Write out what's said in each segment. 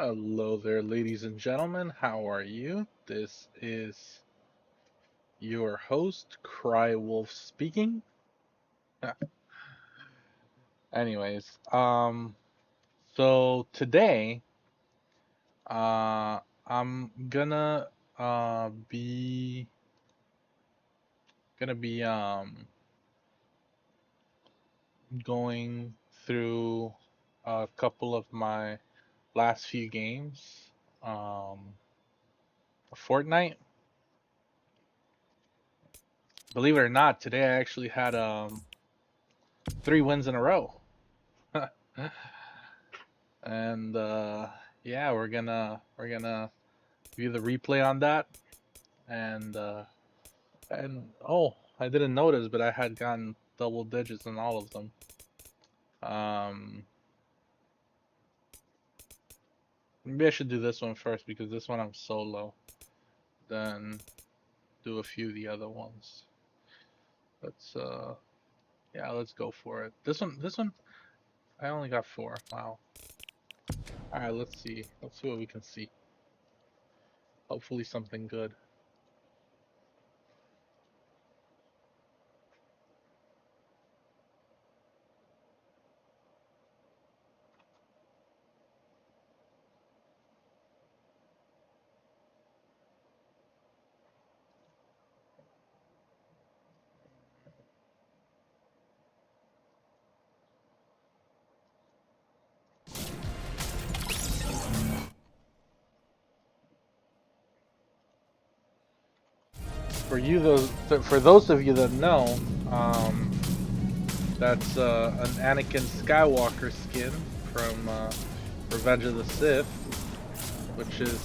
Hello there, ladies and gentlemen. How are you? This is your host, Cry Wolf speaking. Anyways, so today, I'm gonna be going through a couple of my last few games. Um, Fortnite. Believe it or not, today I actually had 3 wins in a row. And yeah, we're gonna view the replay on that. And oh, I didn't notice, but I had gotten double digits in all of them. Um, Maybe I should do this one first because this one I'm solo. Then do a few of the other ones. Let's yeah, let's go for it. This one I only got 4. Wow. All right, let's see. Let's see what we can see. Hopefully something good. For those of you that know, that's an Anakin Skywalker skin from Revenge of the Sith, which is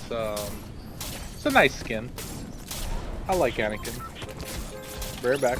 it's a nice skin. I like Anakin. Bear back.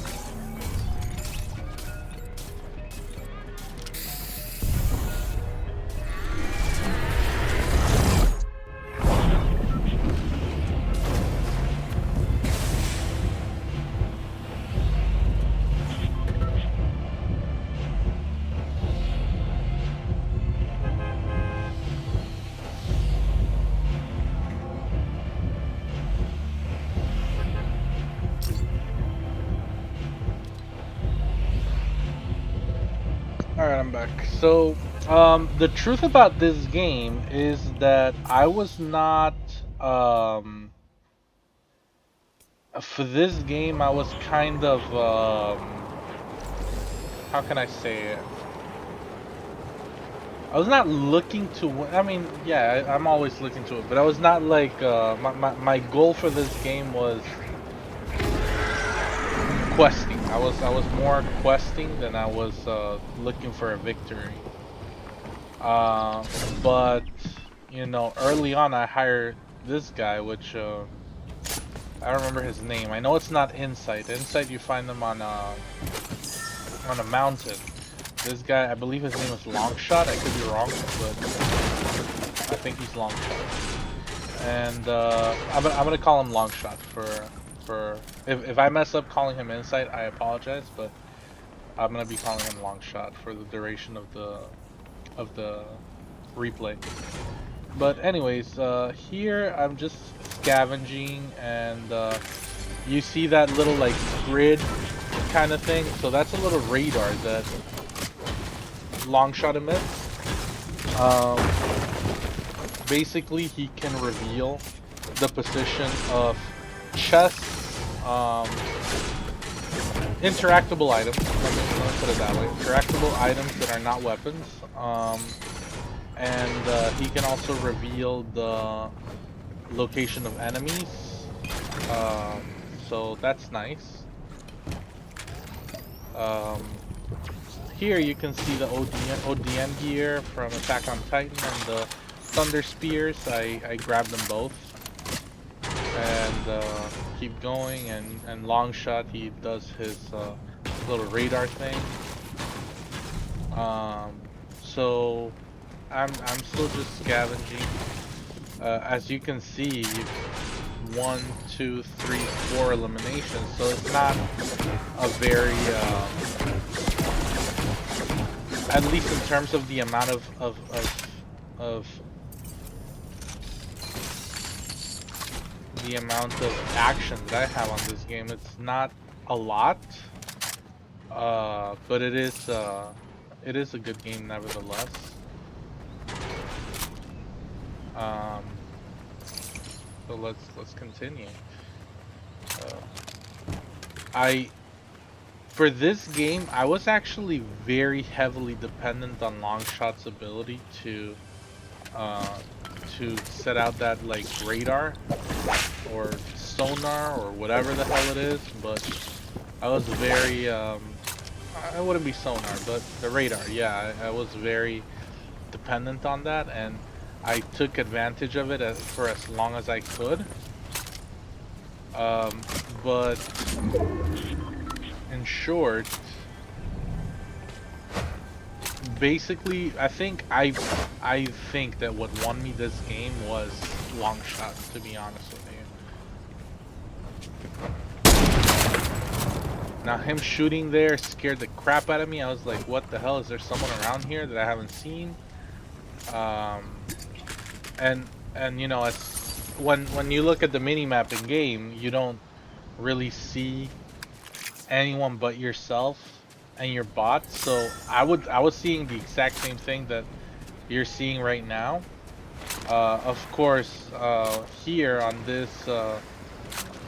All right, I'm back. So, the truth about this game is that I was not for this game. I was kind of how can I say it? I was not looking to win. I mean, yeah, I'm always looking to it, but I was not like my goal for this game was questing. I was more questing than I was looking for a victory. Uh, but early on I hired this guy, which I don't remember his name. I know it's not Insight. Insight, you find them on a mountain. This guy, I believe his name is Longshot. I could be wrong, but I think he's Longshot. And I'm gonna call him Longshot for if I mess up calling him Insight, I apologize, but I'm gonna be calling him Longshot for the duration of the replay. But anyways, here I'm just scavenging, and you see that little like grid kind of thing. So that's a little radar that Longshot emits. Um, Basically, he can reveal the position of chests, interactable items. Let me put it that way. Interactable items that are not weapons. And he can also reveal the location of enemies. So that's nice. Um, Here you can see the ODM gear from Attack on Titan and the Thunder Spears. I grabbed them both. And keep going, and Longshot, he does his little radar thing. So I'm still just scavenging. As you can see, 1, 2, 3, 4 eliminations. So it's not a very at least in terms of the amount of the amount of action that I have on this game. It's not a lot, but it is a good game nevertheless. Um, so let's continue. I For this game, I was actually very heavily dependent on Longshot's ability uh, to set out that like radar or sonar or whatever the hell it is. But I was very I wouldn't be sonar, but the radar. Yeah, I was very dependent on that, and I took advantage of it for as long as I could. Um, but in short, basically, I think that what won me this game was long shots, to be honest with you. Now him shooting there scared the crap out of me. I was like, what the hell? Is there someone around here that I haven't seen? And you know, it's when you look at the mini map in game, you don't really see anyone but yourself and your bot. So I was seeing the exact same thing that you're seeing right now. Of course, here on this,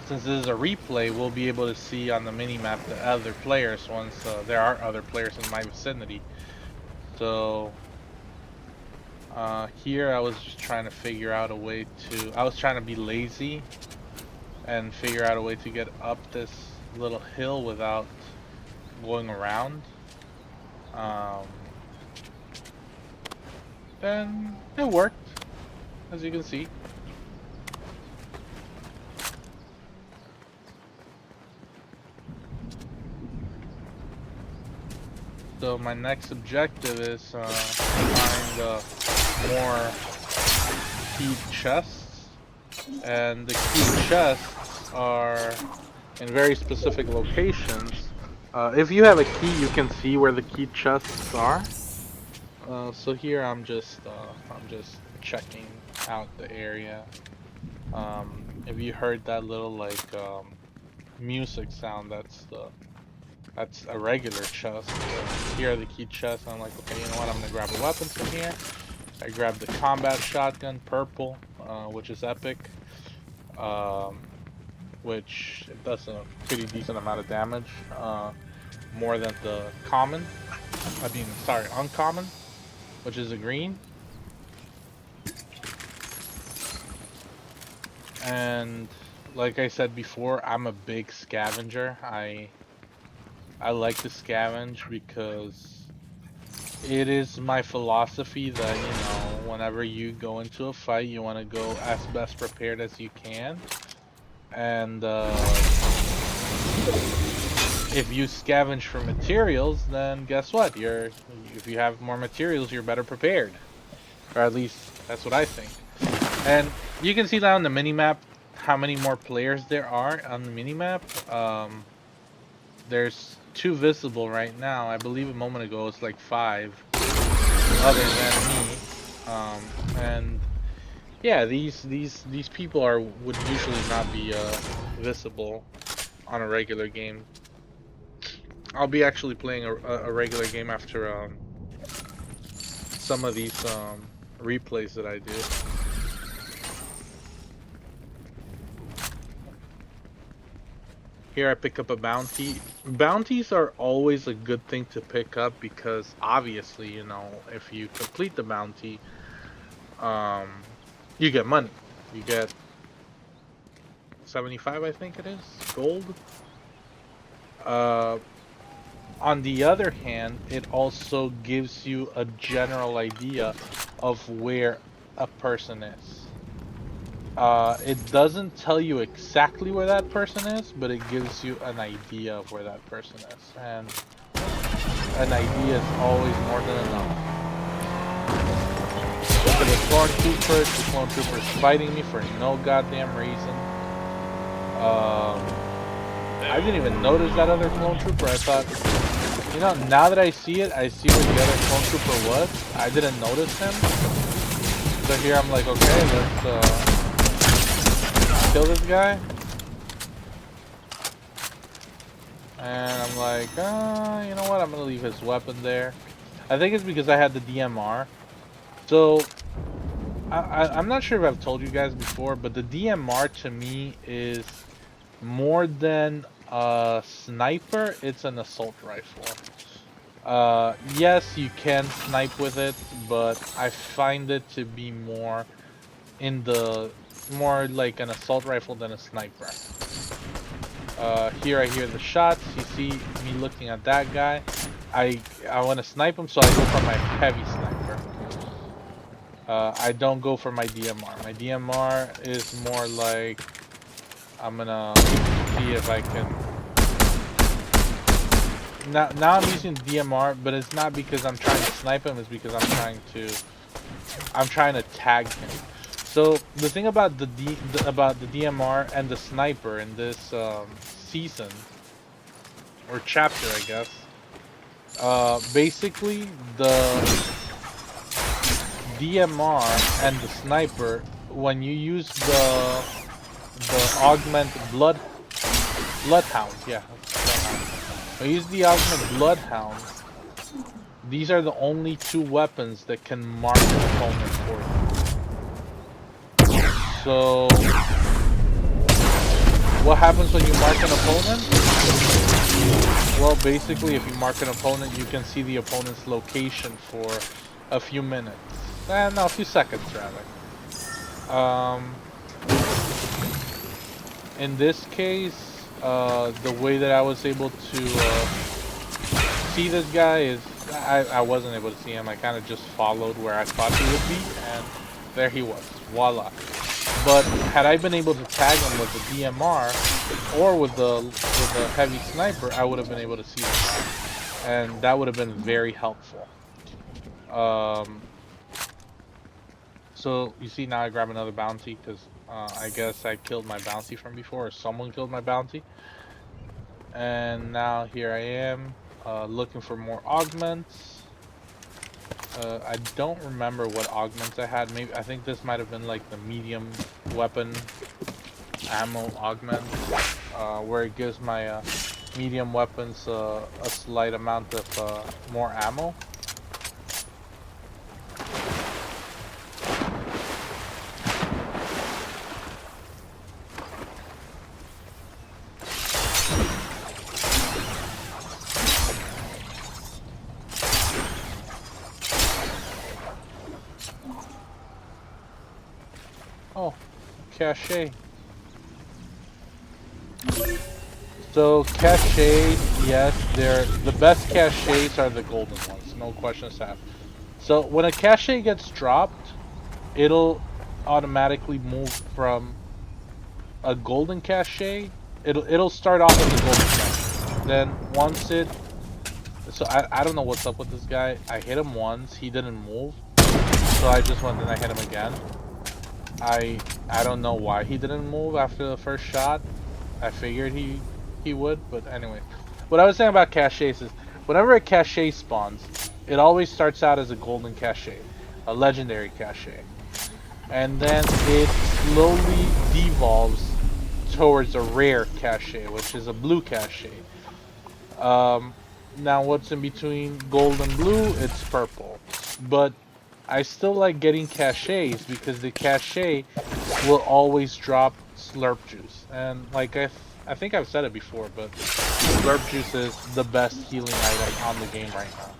since this is a replay, we'll be able to see on the minimap the other players once there are other players in my vicinity. So here I was just trying to figure out a way to, I was trying to be lazy and figure out a way to get up this little hill without going around. And it worked, as you can see. So my next objective is to find more keyed chests, and the keyed chests are in very specific locations. If you have a key, you can see where the keyed chests are. So here I'm just checking out the area. If you heard that little like music sound, that's a regular chest. Here are the key chests. I'm like, okay, you know what? I'm gonna grab a weapon from here. I grabbed the combat shotgun, purple, which is epic, which it does a pretty decent amount of damage, more than the common. I mean, sorry, uncommon, which is a green. And like I said before, I'm a big scavenger. I like to scavenge because it is my philosophy that, you know, whenever you go into a fight, you want to go as best prepared as you can. And if you scavenge for materials, then guess what? If you have more materials, you're better prepared. Or at least that's what I think. And you can see that on the minimap how many more players there are on the minimap. There's 2 visible right now. I believe a moment ago it was like 5 other than me. And yeah, these people would usually not be visible on a regular game. I'll be actually playing a regular game after some of these replays that I do. Here I pick up a bounty. Bounties are always a good thing to pick up because obviously, you know, if you complete the bounty, you get money. You get 75, I think it is, gold. On the other hand, it also gives you a general idea of where a person is. It doesn't tell you exactly where that person is, but it gives you an idea of where that person is. And an idea is always more than enough. Look at the clone trooper. The clone trooper is fighting me for no goddamn reason. I didn't even notice that other clone trooper. I thought, you know, now that I see it, I see where the other clone trooper was. I didn't notice him. So here I'm like, okay, let's kill this guy. And I'm like, you know what? I'm gonna leave his weapon there. I think it's because I had the DMR. So, I'm not sure if I've told you guys before, but the DMR to me is more than a sniper, it's an assault rifle. Yes, you can snipe with it, but I find it to be more in the more like an assault rifle than a sniper. Here I hear the shots. You see me looking at that guy. I want to snipe him, so I go for my heavy sniper. I don't go for my DMR. My DMR is more like I'm gonna see if I can. Now I'm using DMR, but it's not because I'm trying to snipe him. It's because I'm trying to tag him. So the thing about about the DMR and the sniper in this season or chapter, I guess. Basically, the DMR and the sniper, when you use the augment bloodhound, yeah, bloodhound. When you use the augment bloodhound, these are the only two weapons that can mark an opponent for you. So, what happens when you mark an opponent? Well, basically, if you mark an opponent, you can see the opponent's location for a few minutes. No, a few seconds, rather. In this case, the way that I was able to see this guy is I wasn't able to see him. I kind of just followed where I thought he would be, and there he was. Voila. But had I been able to tag him with the DMR or with the heavy sniper, I would have been able to see the guy, and that would have been very helpful. So you see now I grab another bounty because I guess I killed my bounty from before, or someone killed my bounty. And now here I am looking for more augments. I don't remember what augments I had. Maybe I think this might have been like the medium weapon ammo augment, where it gives my medium weapons a slight amount of more ammo. Oh, cache. So caches, yes, they're the best caches are the golden ones, no questions asked. So when a cache gets dropped, it'll automatically move from a golden cache. It'll start off as a golden cache. Then once it, so I don't know what's up with this guy. I hit him once, he didn't move, so I just went and I hit him again. I don't know why he didn't move after the first shot. I figured he would, but anyway. What I was saying about caches is whenever a cache spawns, it always starts out as a golden cache, a legendary cache. And then it slowly devolves towards a rare cache, which is a blue cache. Now what's in between gold and blue? It's purple. But I still like getting caches because the cache will always drop slurp juice. And like I think I've said it before, but slurp juice is the best healing item on the game right now.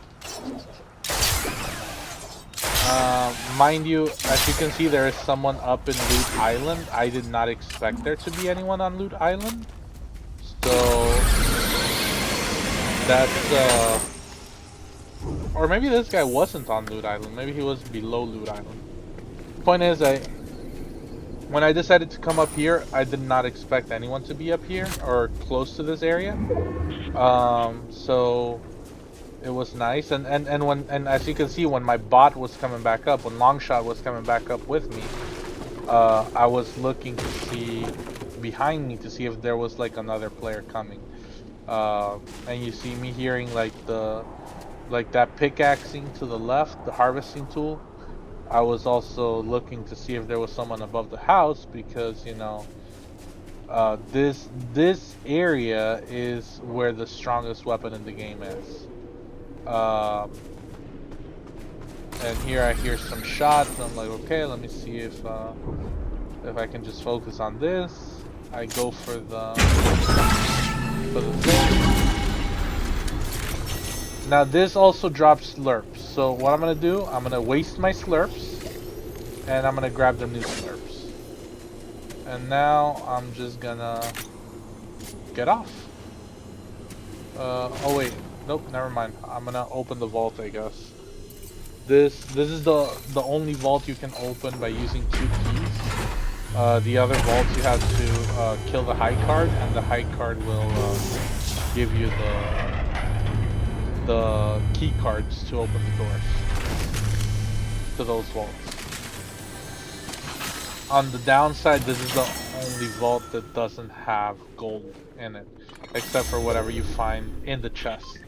Mind you, as you can see, there is someone up in Loot Island. I did not expect there to be anyone on Loot Island. So that's or maybe this guy wasn't on Loot Island. Maybe he was below Loot Island. Point is, when I decided to come up here, I did not expect anyone to be up here or close to this area. So it was nice, and as you can see, when my bot was coming back up, when Longshot was coming back up with me, I was looking to see behind me to see if there was like another player coming. And you see me hearing like that pickaxing to the left, the harvesting tool. I was also looking to see if there was someone above the house because, you know, This area is where the strongest weapon in the game is. Um, and here I hear some shots, and I'm like, okay, let me see if I can just focus on this. I go for the thing. Now this also drops slurps. So what I'm gonna do, I'm gonna waste my slurps, and I'm gonna grab the new slurps. And now I'm just gonna get off. Oh wait, nope, never mind. I'm gonna open the vault, I guess. This is the only vault you can open by using 2 keys. The other vaults you have to kill the high card, and the high card will give you the key cards to open the doors to those vaults. On the downside, this is the only vault that doesn't have gold in it, except for whatever you find in the chest.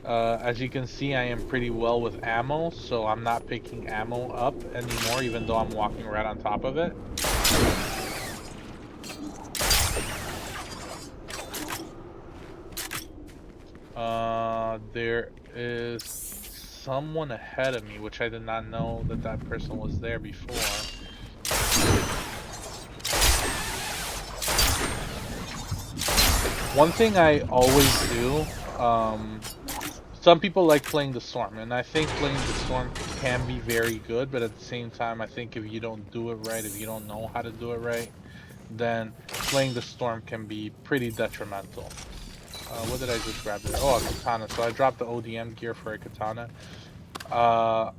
As you can see, I am pretty well with ammo, so I'm not picking ammo up anymore, even though I'm walking right on top of it. There is someone ahead of me, which I did not know that that person was there before. One thing I always do, some people like playing the Storm, and I think playing the Storm can be very good, but at the same time, I think if you don't do it right, if you don't know how to do it right, then playing the Storm can be pretty detrimental. What did I just grab there? Oh, a katana. So I dropped the ODM gear for a katana.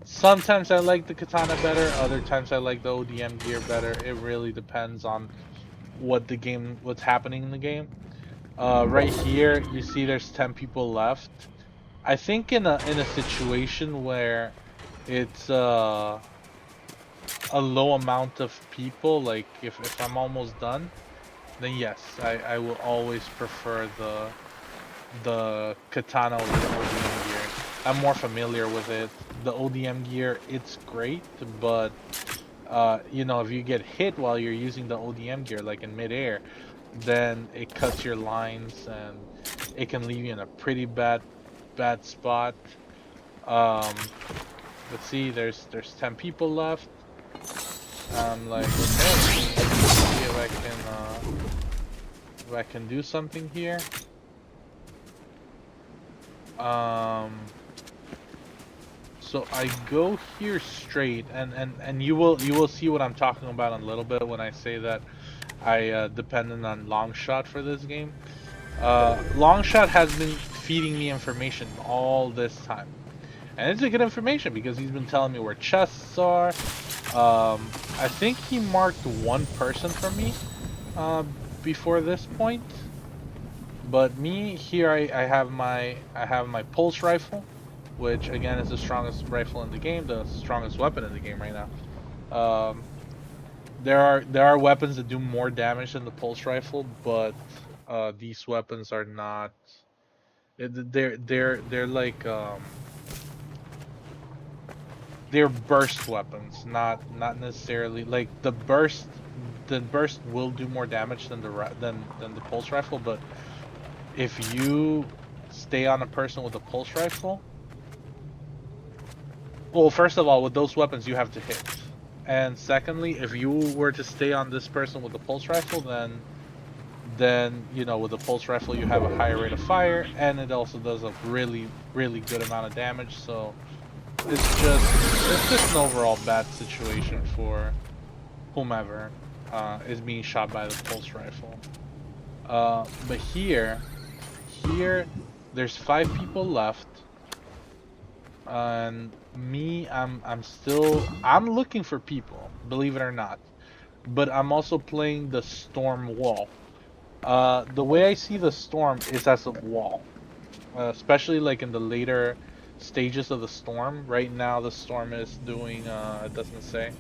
Sometimes I like the katana better, other times I like the ODM gear better. It really depends on what's happening in the game. Right here, you see there's 10 people left. I think in a situation where it's a low amount of people, like if I'm almost done, then yes, I will always prefer the katana over the ODM gear. I'm more familiar with it. The ODM gear, it's great, but you know, if you get hit while you're using the ODM gear, like in midair, then it cuts your lines and it can leave you in a pretty bad spot. Um, let's see, there's 10 people left. I'm like, okay, let me see if I can do something here. Um, so I go here straight, and you will see what I'm talking about in a little bit when I say that I depended on Longshot for this game. Longshot has been feeding me information all this time, and it's a good information because he's been telling me where chests are. I think he marked one person for me uh, before this point, but me here I have my pulse rifle, which again is the strongest rifle in the game, the strongest weapon in the game right now. Um, there are weapons that do more damage than the pulse rifle, but these weapons are not. They're like they're burst weapons, not necessarily like the burst. The burst will do more damage than than the pulse rifle, but if you stay on a person with a pulse rifle, well, first of all, with those weapons you have to hit, and secondly, if you were to stay on this person with the pulse rifle, then you know with the pulse rifle you have a higher rate of fire, and it also does a really good amount of damage. So it's just an overall bad situation for whomever is being shot by the pulse rifle. But here, there's 5 people left, and me, I'm looking for people, believe it or not. But I'm also playing the storm wall. The way I see the storm is as a wall, especially like in the later stages of the storm. Right now, the storm is doing. It doesn't say.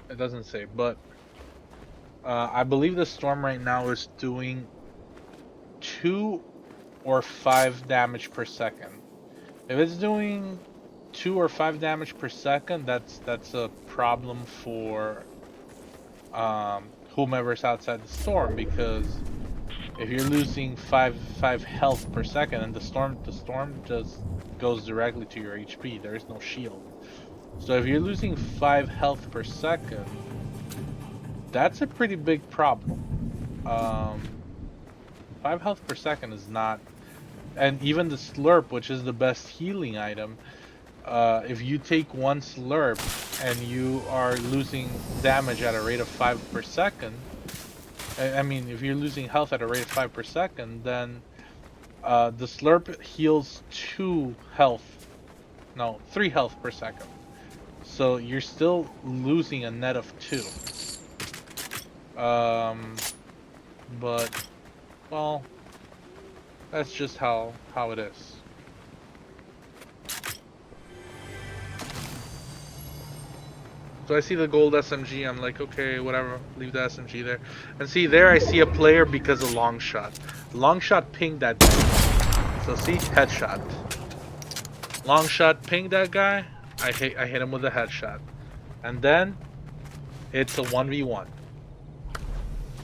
It doesn't say, but I believe the storm right now is doing 2 or 5 damage per second. If it's doing 2 or 5 damage per second, that's a problem for whomever's outside the storm, because if you're losing five health per second, and the storm just goes directly to your HP. There is no shield. So if you're losing 5 health per second, that's a pretty big problem. Um, 5 health per second is not, and even the slurp, which is the best healing item, if you take one slurp and you are losing damage at a rate of 5 per second, I mean, if you're losing health at a rate of 5 per second, then the slurp heals 2 health, no, 3 health per second. So you're still losing a net of 2. Um, but well, that's just how it is. So I see the gold SMG. I'm like, okay, whatever. Leave the SMG there. And see, there I see a player because of long shot. Long shot pinged that guy. So see, headshot. Long shot pinged that guy. I hit him with a headshot. And then it's a 1v1.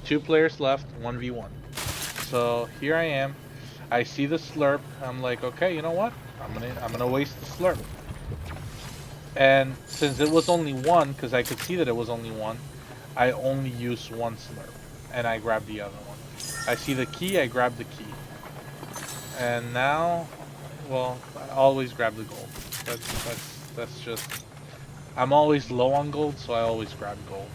2 players left, 1v1. So here I am. I see the slurp. I'm like, okay, you know what? I'm gonna waste the slurp. And since it was only one, because I could see that it was only one, I only used one slurp, and I grabbed the other one. I see the key, I grab the key. And now, well, I always grab the gold. That's just, I'm always low on gold, so I always grab gold.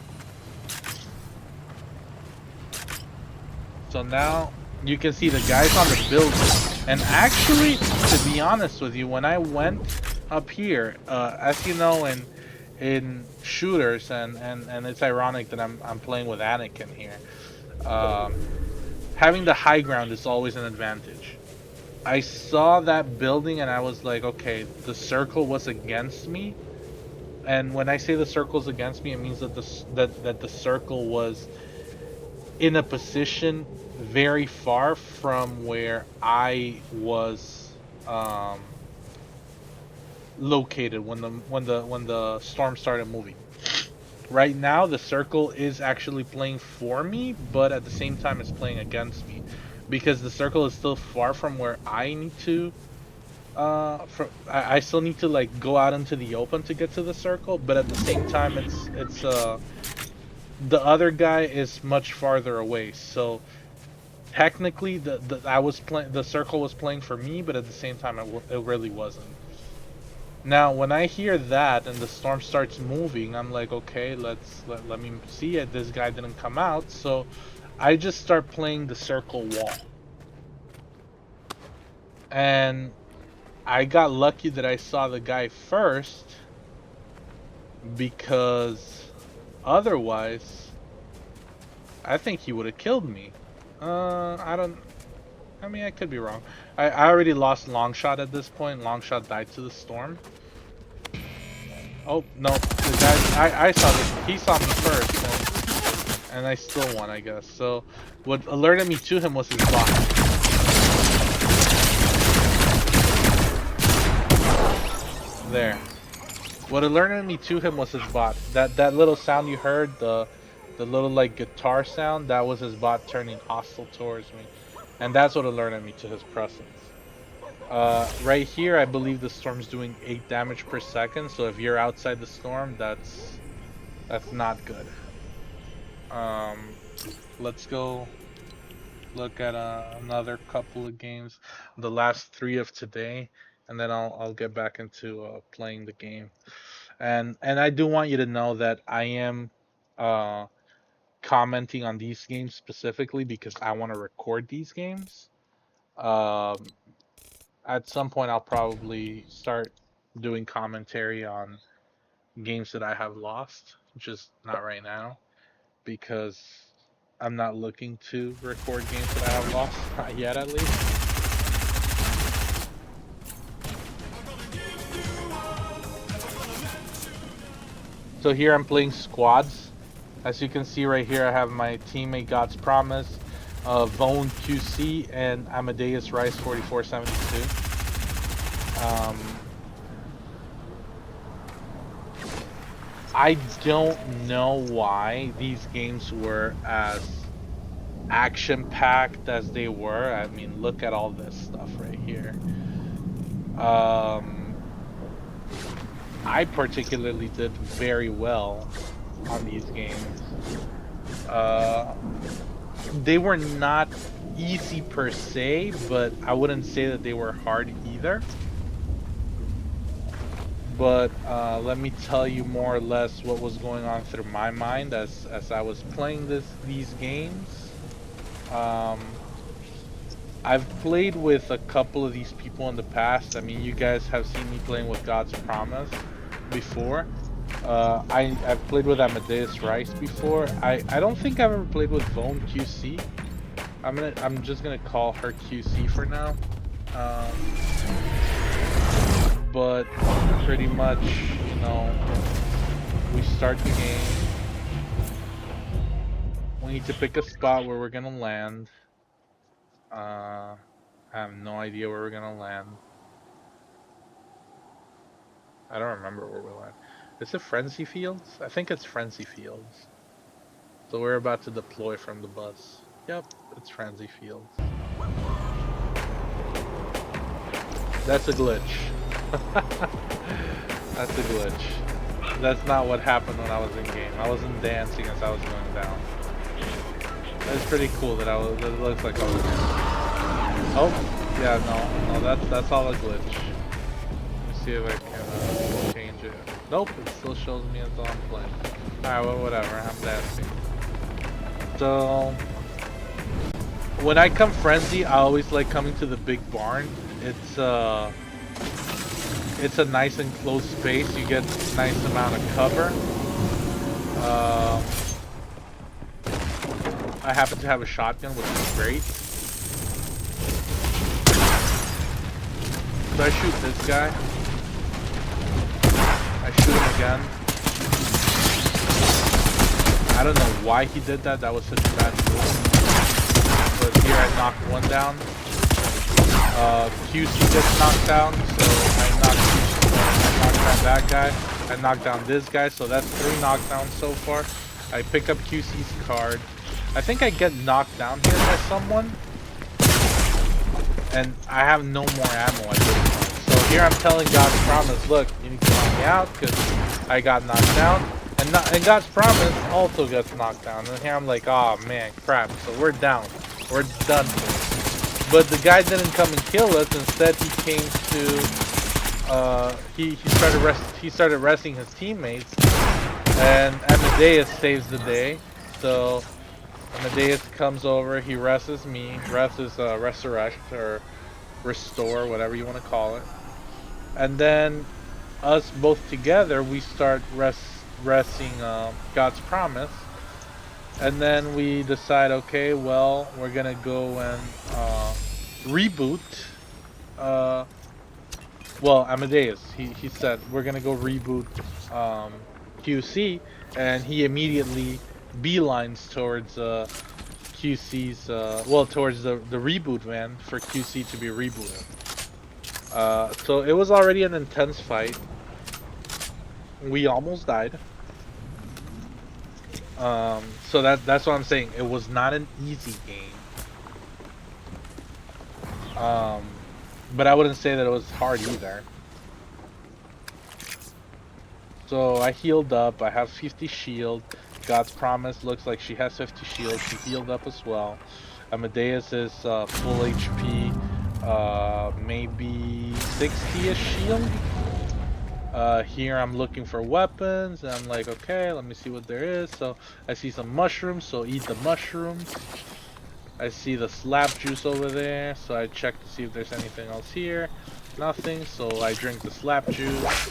So now you can see the guys on the building. And actually, to be honest with you, when I went up here, as you know, in shooters, and it's ironic that I'm playing with Anakin here. Having the high ground is always an advantage. I saw that building and I was like, okay, the circle was against me. And when I say the circle's against me, it means that the circle was in a position very far from where I was located when the storm started moving. Right now, the circle is actually playing for me, but at the same time, it's playing against me because the circle is still far from where I need to. I still need to like go out into the open to get to the circle, but at the same time, it's the other guy is much farther away. So technically, the circle was playing for me, but at the same time, it really wasn't. Now, when I hear that and the storm starts moving, I'm like, okay, let me see it. This guy didn't come out, so I just start playing the circle wall. And I got lucky that I saw the guy first, because otherwise, I think he would have killed me. I mean, I could be wrong. I already lost Longshot at this point. Longshot died to the storm. Oh, no. The guy, I saw this. He saw me first. And I still won, I guess. So, what alerted me to him was his bot. There. What alerted me to him was his bot. That little sound you heard, the little like guitar sound, that was his bot turning hostile towards me. And that's what alerted me to his presence. Right here, I believe the storm's doing 8 damage per second, so if you're outside the storm, that's not good. Let's go look at another couple of games, the last 3 of today, and then I'll get back into playing the game. And I do want you to know that I am commenting on these games specifically because I want to record these games. Um, at some point, I'll probably start doing commentary on games that I have lost, just not right now, because I'm not looking to record games that I have lost, not yet at least. So here I'm playing squads. As you can see right here, I have my teammate God's Promise, Vone QC, and Amadeus Rice 4472. I don't know why these games were as action packed as they were. I mean, look at all this stuff right here. Um, I particularly did very well on these games. Uh, they were not easy per se, but I wouldn't say that they were hard either. But let me tell you more or less what was going on through my mind as I was playing these games. Um, I've played with a couple of these people in the past. I mean, you guys have seen me playing with God's Promise before. I've played with Amadeus Rice before. I don't think I've ever played with Vone QC. I'm just gonna call her QC for now. Um, but pretty much, you know, we start the game. We need to pick a spot where we're gonna land. I have no idea where we're gonna land. I don't remember where we land. Is it Frenzy Fields? I think it's Frenzy Fields. So we're about to deploy from the bus. Yep, it's Frenzy Fields. That's a glitch. That's a glitch. That's not what happened when I was in game. I wasn't dancing as I was going down. It's pretty cool that it looks like I was dancing. Oh, yeah, no, that's all a glitch. Let me see if I can change it. Nope, it still shows me as I'm playing. Alright, well, whatever, I'm dancing. So, when I come frenzy, I always like coming to the big barn. It's a nice enclosed space. You get a nice amount of cover. I happen to have a shotgun, which is great. So I shoot this guy. I shoot him again. I don't know why he did that. That was such a bad move. But here I knocked one down. QC gets knocked down, so I knocked down that guy. I knocked down this guy, so that's 3 knockdowns so far. I pick up QC's card. I think I get knocked down here by someone. And I have no more ammo at this point. So here I'm telling God's Promise, look, you need to knock me out because I got knocked down. And God's Promise also gets knocked down. And here I'm like, oh man, crap. So we're down. We're done for. But the guy didn't come and kill us. Instead, he came to he started resting his teammates, and Amadeus saves the day. So Amadeus comes over, he rests me. Rest is resurrect or restore, whatever you want to call it. And then us both together, we start resting God's Promise. And then we decide, okay, well, we're gonna go and reboot. Well, Amadeus, he said we're gonna go reboot QC, and he immediately beelines towards QC's, well, towards the reboot van for QC to be rebooted. So it was already an intense fight. We almost died. So that's what I'm saying. It was not an easy game. But I wouldn't say that it was hard either. So I healed up. I have 50 shield. God's Promise looks like she has 50 shield. She healed up as well. Amadeus is full HP. Maybe 60-ish shield. Here I'm looking for weapons, and I'm like, okay, let me see what there is. So I see some mushrooms, so eat the mushrooms. I see the slap juice over there, so I check to see if there's anything else here. Nothing, so I drink the slap juice,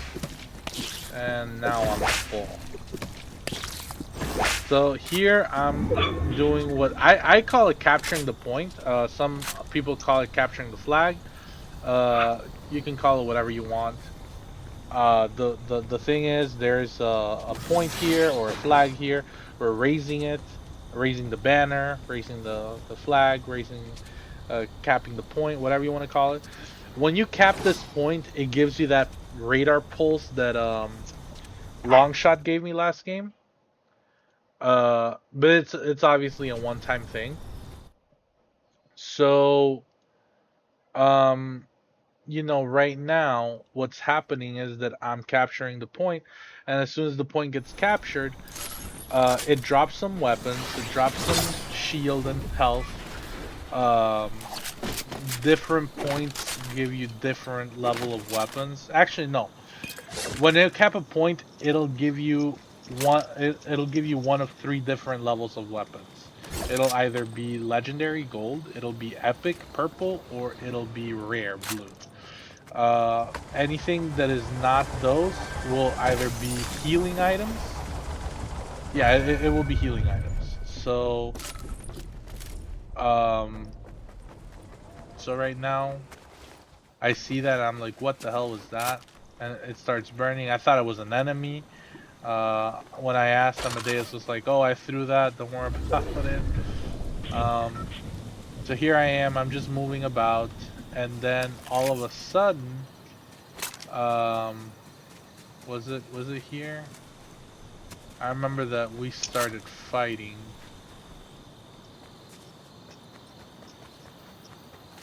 and now I'm full. So here I'm doing what I call it capturing the point. Some people call it capturing the flag. You can call it whatever you want. The thing is, there's a point here or a flag here. We're raising it, raising the banner, raising the flag, raising, capping the point, whatever you want to call it. When you cap this point, it gives you that radar pulse that long shot gave me last game. But it's obviously a one-time thing. So, um, right now what's happening is that I'm capturing the point, and as soon as the point gets captured, it drops some weapons, it drops some shield and health. Um, Different points give you different level of weapons. Actually, no. When you cap a point, it'll give you one of three different levels of weapons. It'll either be legendary gold, it'll be epic purple, or it'll be rare blue. Anything that is not those will either be healing items. Yeah, it will be healing items. Um, so right now I see that I'm like, what the hell was that? And it starts burning. I thought it was an enemy. When I asked Amadeus was like, "Oh, I threw that. Don't worry about it." Um, so here I am. I'm just moving about, and then all of a sudden, um, was it here? I remember that we started fighting.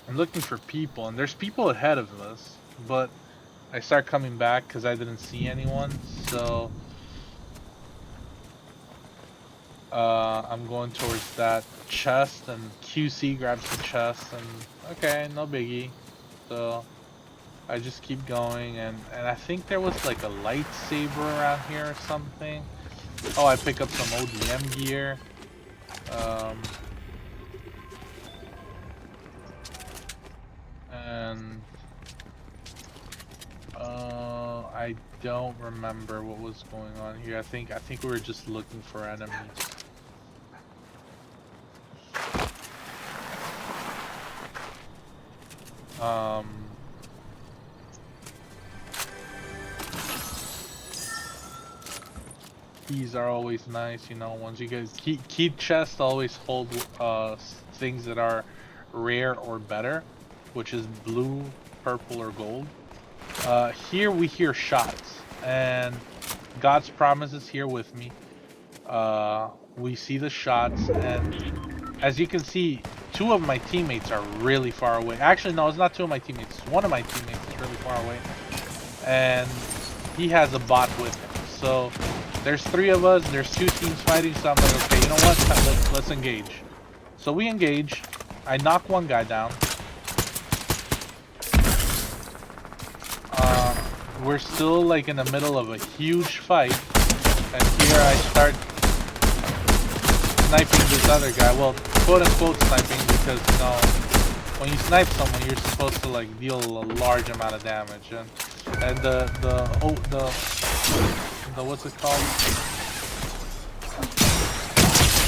I'm looking for people, and there's people ahead of us, but I start coming back because I didn't see anyone. So I'm going towards that chest, and QC grabs the chest, and okay, no biggie. So I just keep going, and I think there was like a lightsaber around here or something. Oh, I pick up some ODM gear. Um, and I don't remember what was going on here. I think we were just looking for enemies. Um, Keys are always nice, once you get key chests always hold things that are rare or better, which is blue, purple, or gold. Here we hear shots, and God's promise is here with me. We see the shots, and as you can see, two of my teammates are really far away. Actually, no, it's not two of my teammates. One of my teammates is really far away, and he has a bot with him. So there's three of us. There's two teams fighting. So I'm like, okay, you know what? Let's engage. So we engage. I knock one guy down. We're still like in the middle of a huge fight, and here I start sniping this other guy. Well, quote unquote sniping, because when you snipe someone, you're supposed to like deal a large amount of damage, and the what's it called?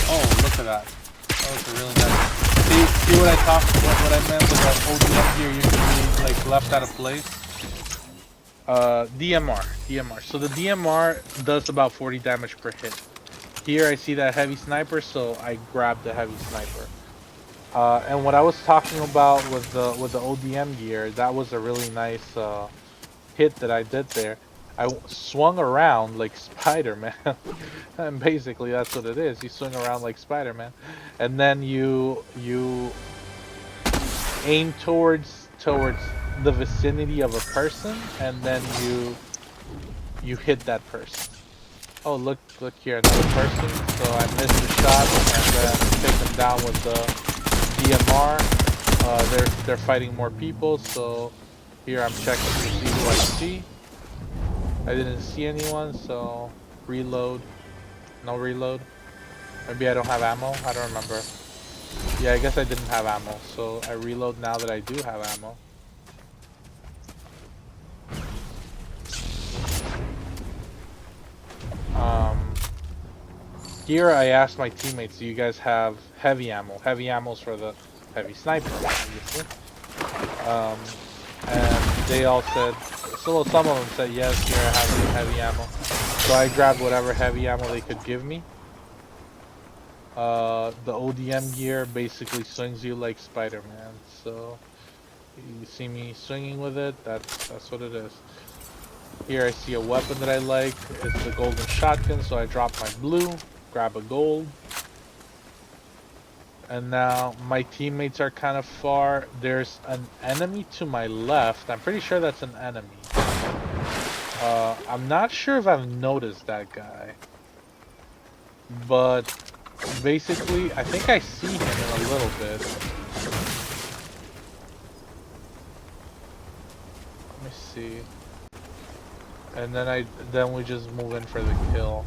Oh, look at that. That was a really nice. See what I meant with that ODM gear usually like left out of place. DMR. So the DMR does about 40 damage per hit. Here I see that heavy sniper, so I grabbed the heavy sniper. And what I was talking about with the ODM gear, that was a really nice hit that I did there. I swung around like Spider-Man, and basically that's what it is. You swing around like Spider-Man, and then you aim towards the vicinity of a person, and then you hit that person. Oh, look here, another person. So I missed the shot and then take them down with the DMR. They're fighting more people, so here I'm checking to see who I see. I didn't see anyone, so reload. No reload. Maybe I don't have ammo. I don't remember. Yeah, I guess I didn't have ammo, so I reload now that I do have ammo. Um, Here I asked my teammates, do you guys have heavy ammo? Heavy ammo's for the heavy sniper, obviously. And they all said, so some of them said, yes, here I have some heavy ammo. So I grabbed whatever heavy ammo they could give me. The ODM gear basically swings you like Spider-Man. So you see me swinging with it, that's what it is. Here I see a weapon that I like. It's the golden shotgun, so I drop my blue, grab a gold. And now my teammates are kind of far. There's an enemy to my left. I'm pretty sure that's an enemy. I'm not sure if I've noticed that guy. But basically, I think I see him in a little bit. Let me see. And then we just move in for the kill.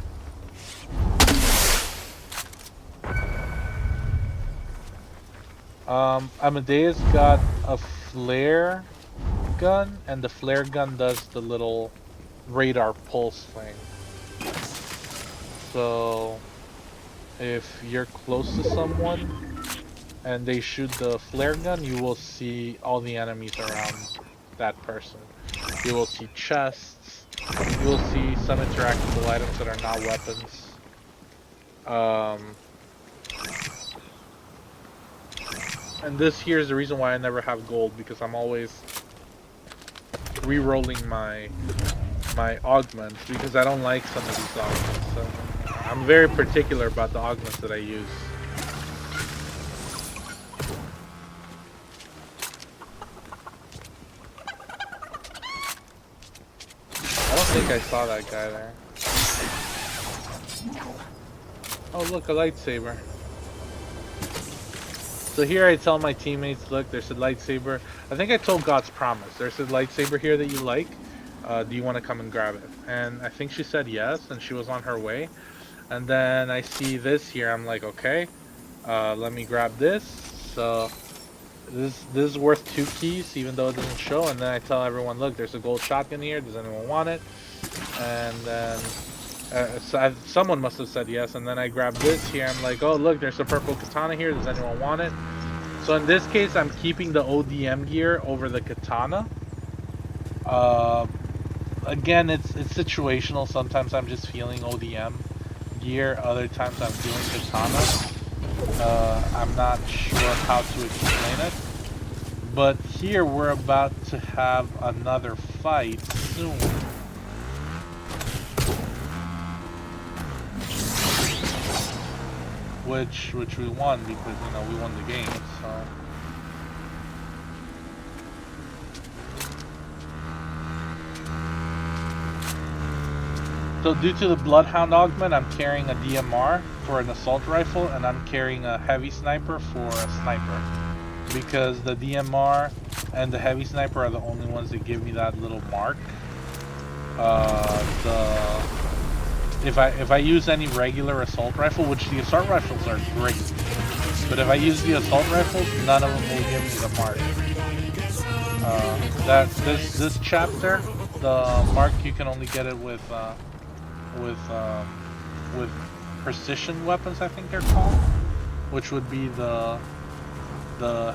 Amadeus got a flare gun, and the flare gun does the little radar pulse thing. So if you're close to someone and they shoot the flare gun, you will see all the enemies around that person. You will see chests. You will see some interactable items that are not weapons. And this here is the reason why I never have gold, because I'm always re-rolling my augments, because I don't like some of these augments. So I'm very particular about the augments that I use. I don't think I saw that guy there. Oh look, a lightsaber. So here I tell my teammates, look, there's a lightsaber. I think I told God's Promise. There's a lightsaber here that you like. Do you want to come and grab it? And I think she said yes, and she was on her way. And then I see this here. I'm like, okay, let me grab this. So this is worth 2 keys, even though it doesn't show. And then I tell everyone, look, there's a gold shotgun here. Does anyone want it? And then someone must have said yes. And then I grab this here. I'm like, oh, look, there's a purple katana here. Does anyone want it? So in this case, I'm keeping the ODM gear over the katana. Again, it's situational. Sometimes I'm just feeling ODM gear. Other times I'm feeling katana. I'm not sure how to explain it. But here we're about to have another fight soon. Which we won because, you know, we won the game, so. So due to the Bloodhound augment, I'm carrying a DMR for an assault rifle, and I'm carrying a heavy sniper for a sniper. Because the DMR and the heavy sniper are the only ones that give me that little mark. If I use any regular assault rifle, which the assault rifles are great, but if I use the assault rifles, none of them will give me the mark. This chapter, the mark, you can only get it with precision weapons, I think they're called, which would be the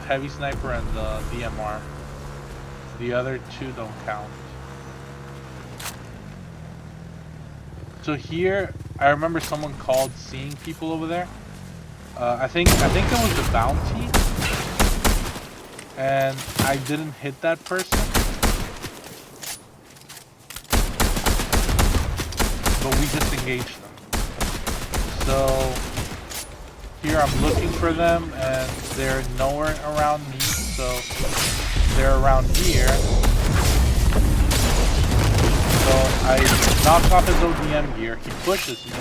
heavy sniper and the DMR. The other two don't count. So here, I remember someone called seeing people over there. I think it was the bounty, and I didn't hit that person. But we disengaged them. So here I'm looking for them, and they're nowhere around me. So they're around here. So I knock off his ODM gear, he pushes me,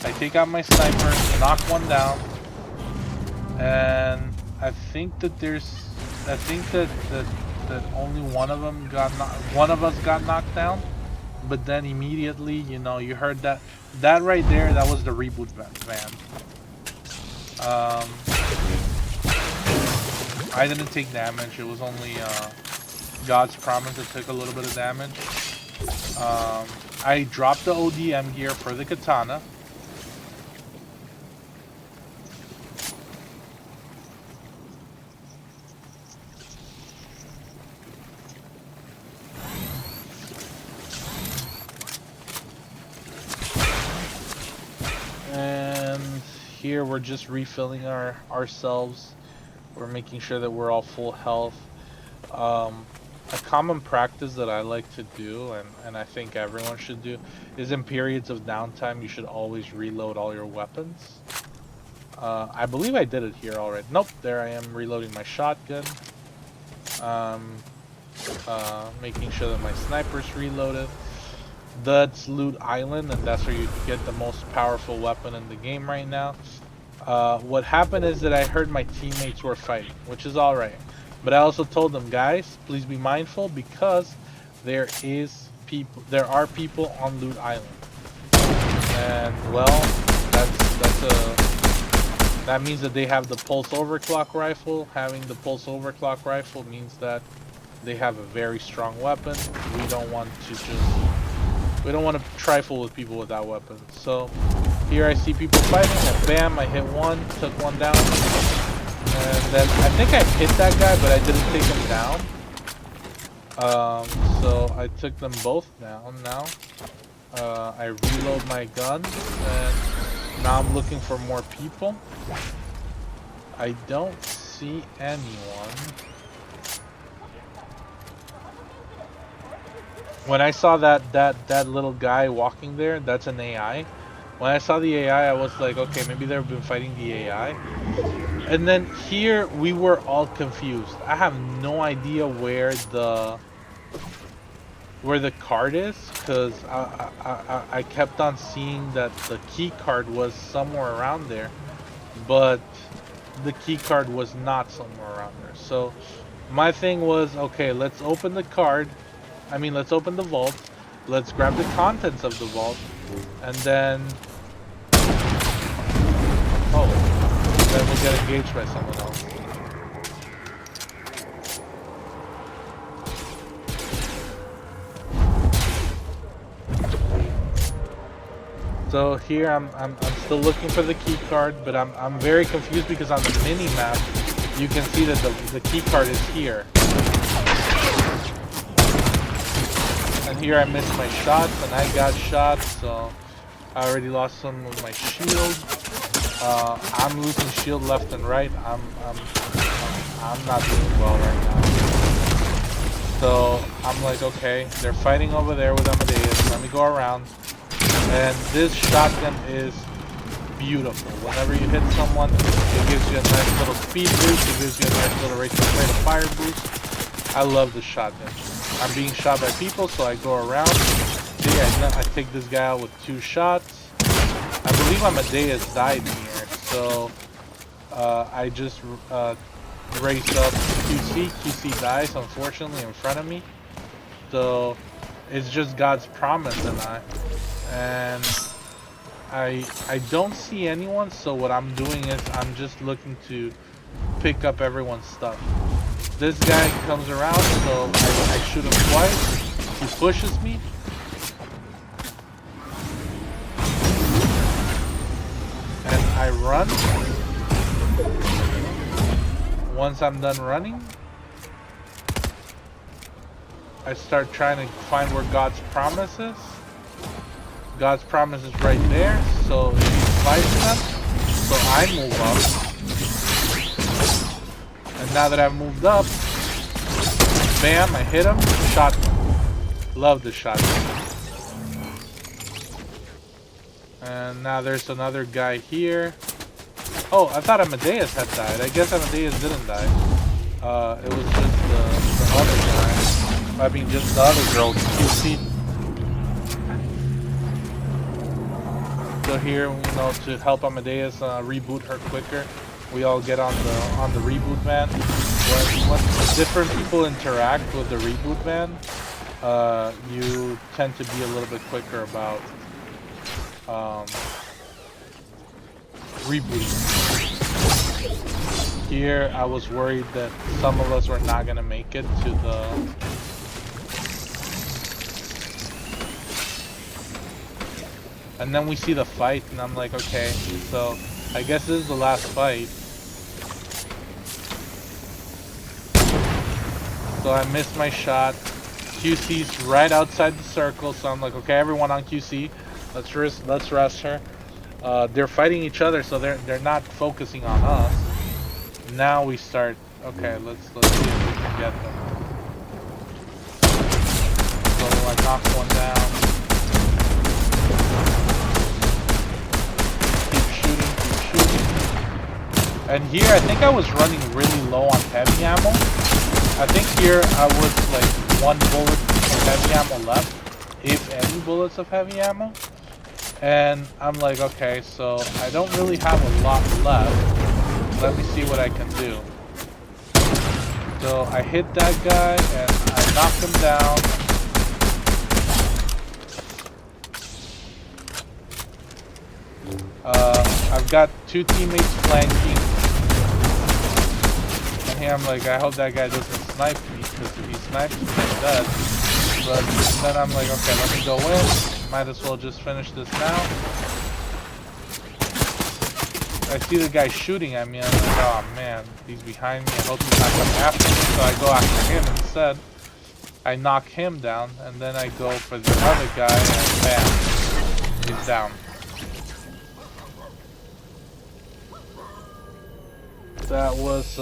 I take out my sniper, knock one down, and I think that that only one of them one of us got knocked down, but then immediately, you know, you heard that right there, that was the reboot van. I didn't take damage, it was only God's Promise that took a little bit of damage. I dropped the ODM gear for the katana. And here we're just refilling ourselves. We're making sure that we're all full health. A common practice that I like to do, and I think everyone should do, is in periods of downtime, you should always reload all your weapons. I believe I did it here already. Nope, there I am reloading my shotgun. Um, Making sure that my sniper's reloaded. That's Loot Island, and that's where you get the most powerful weapon in the game right now. What happened is that I heard my teammates were fighting, which is alright. But I also told them, guys, please be mindful because there are people on Loot Island. And well, that means that they have the pulse overclock rifle. Having the pulse overclock rifle means that they have a very strong weapon. We don't want to trifle with people with that weapon. So here I see people fighting, and bam, I hit one, took one down, and then I think I hit that guy, but I didn't take him down. So I took them both down now. I reload my gun, and now I'm looking for more people. I don't see anyone. When I saw that little guy walking there, that's an AI. When I saw the AI, I was like, okay, maybe they've been fighting the AI. And then here we were all confused. I have no idea where the card is, because I kept on seeing that the key card was somewhere around there, but the key card was not somewhere around there. So my thing was, okay, let's open the card. Let's open the vault. Let's grab the contents of the vault, and then we'll get engaged by someone else. So here I'm still looking for the key card, but I'm very confused because on the mini map you can see that the key card is here. And here I missed my shots, and I got shot, so I already lost some of my shield. I'm losing shield left and right. I'm not doing well right now. So I'm like, okay, they're fighting over there with Amadeus. Let me go around. And this shotgun is beautiful. Whenever you hit someone, it gives you a nice little speed boost. It gives you a nice little rate of fire boost. I love this shotgun. I'm being shot by people, so I go around. See, I take this guy out with 2 shots. I believe Amadeus died here, so I just race up QC. QC dies, unfortunately, in front of me. So it's just God's promise, and I don't see anyone. So what I'm doing is I'm just looking to pick up everyone's stuff. This guy comes around, so I shoot him twice. He pushes me. And I run. Once I'm done running, I start trying to find where God's promise is. God's promise is right there, so he slices them. So I move up. And now that I've moved up, bam, I hit him, shot him. Love the shotgun. And now there's another guy here. Oh, I thought Amadeus had died. I guess Amadeus didn't die. It was just the other guy. Just the other girl, QC. So here, to help Amadeus reboot her quicker, we all get on the reboot van. When different people interact with the reboot van, you tend to be a little bit quicker about rebooting. Here, I was worried that some of us were not gonna make it to the. And then we see the fight, and I'm like, okay, so I guess this is the last fight. So I missed my shot. QC's right outside the circle, so I'm like, okay, everyone on QC, let's rush her. They're fighting each other, so they're not focusing on us. Now we start. Okay, let's see if we can get them. knock one down. Keep shooting, keep shooting. And here, I think I was running really low on heavy ammo. I think here I was like 1 bullet of heavy ammo left, if any bullets of heavy ammo. And I'm like, okay, so I don't really have a lot left. Let me see what I can do. So I hit that guy and I knocked him down. I've got 2 teammates flanking. And here I'm like, I hope that guy doesn't snipe me, because if he snipes me, I'm dead. But then I'm like, okay, let me go in. Might as well just finish this now. I see the guy shooting at me, and I'm like, oh man, he's behind me. I hope he's not coming after me, so I go after him instead. I knock him down, and then I go for the other guy, and bam, he's down. That was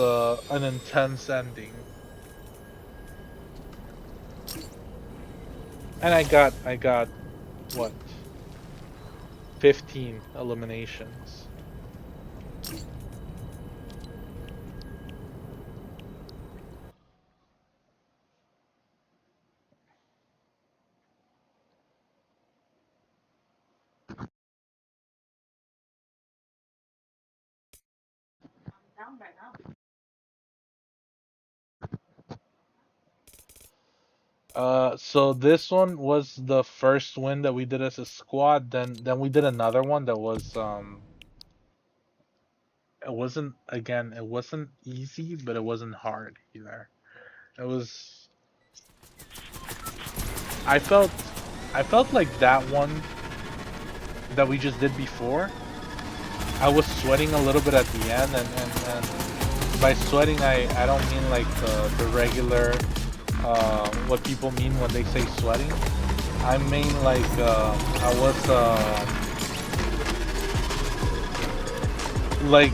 an intense ending. And I got what? 15 eliminations. So this one was the first win that we did as a squad. Then we did another one that was it wasn't easy, but it wasn't hard either. It was I felt I felt like that one that we just did before. I was sweating a little bit at the end, and by sweating I don't mean like the regular what people mean when they say sweating. I mean like I was like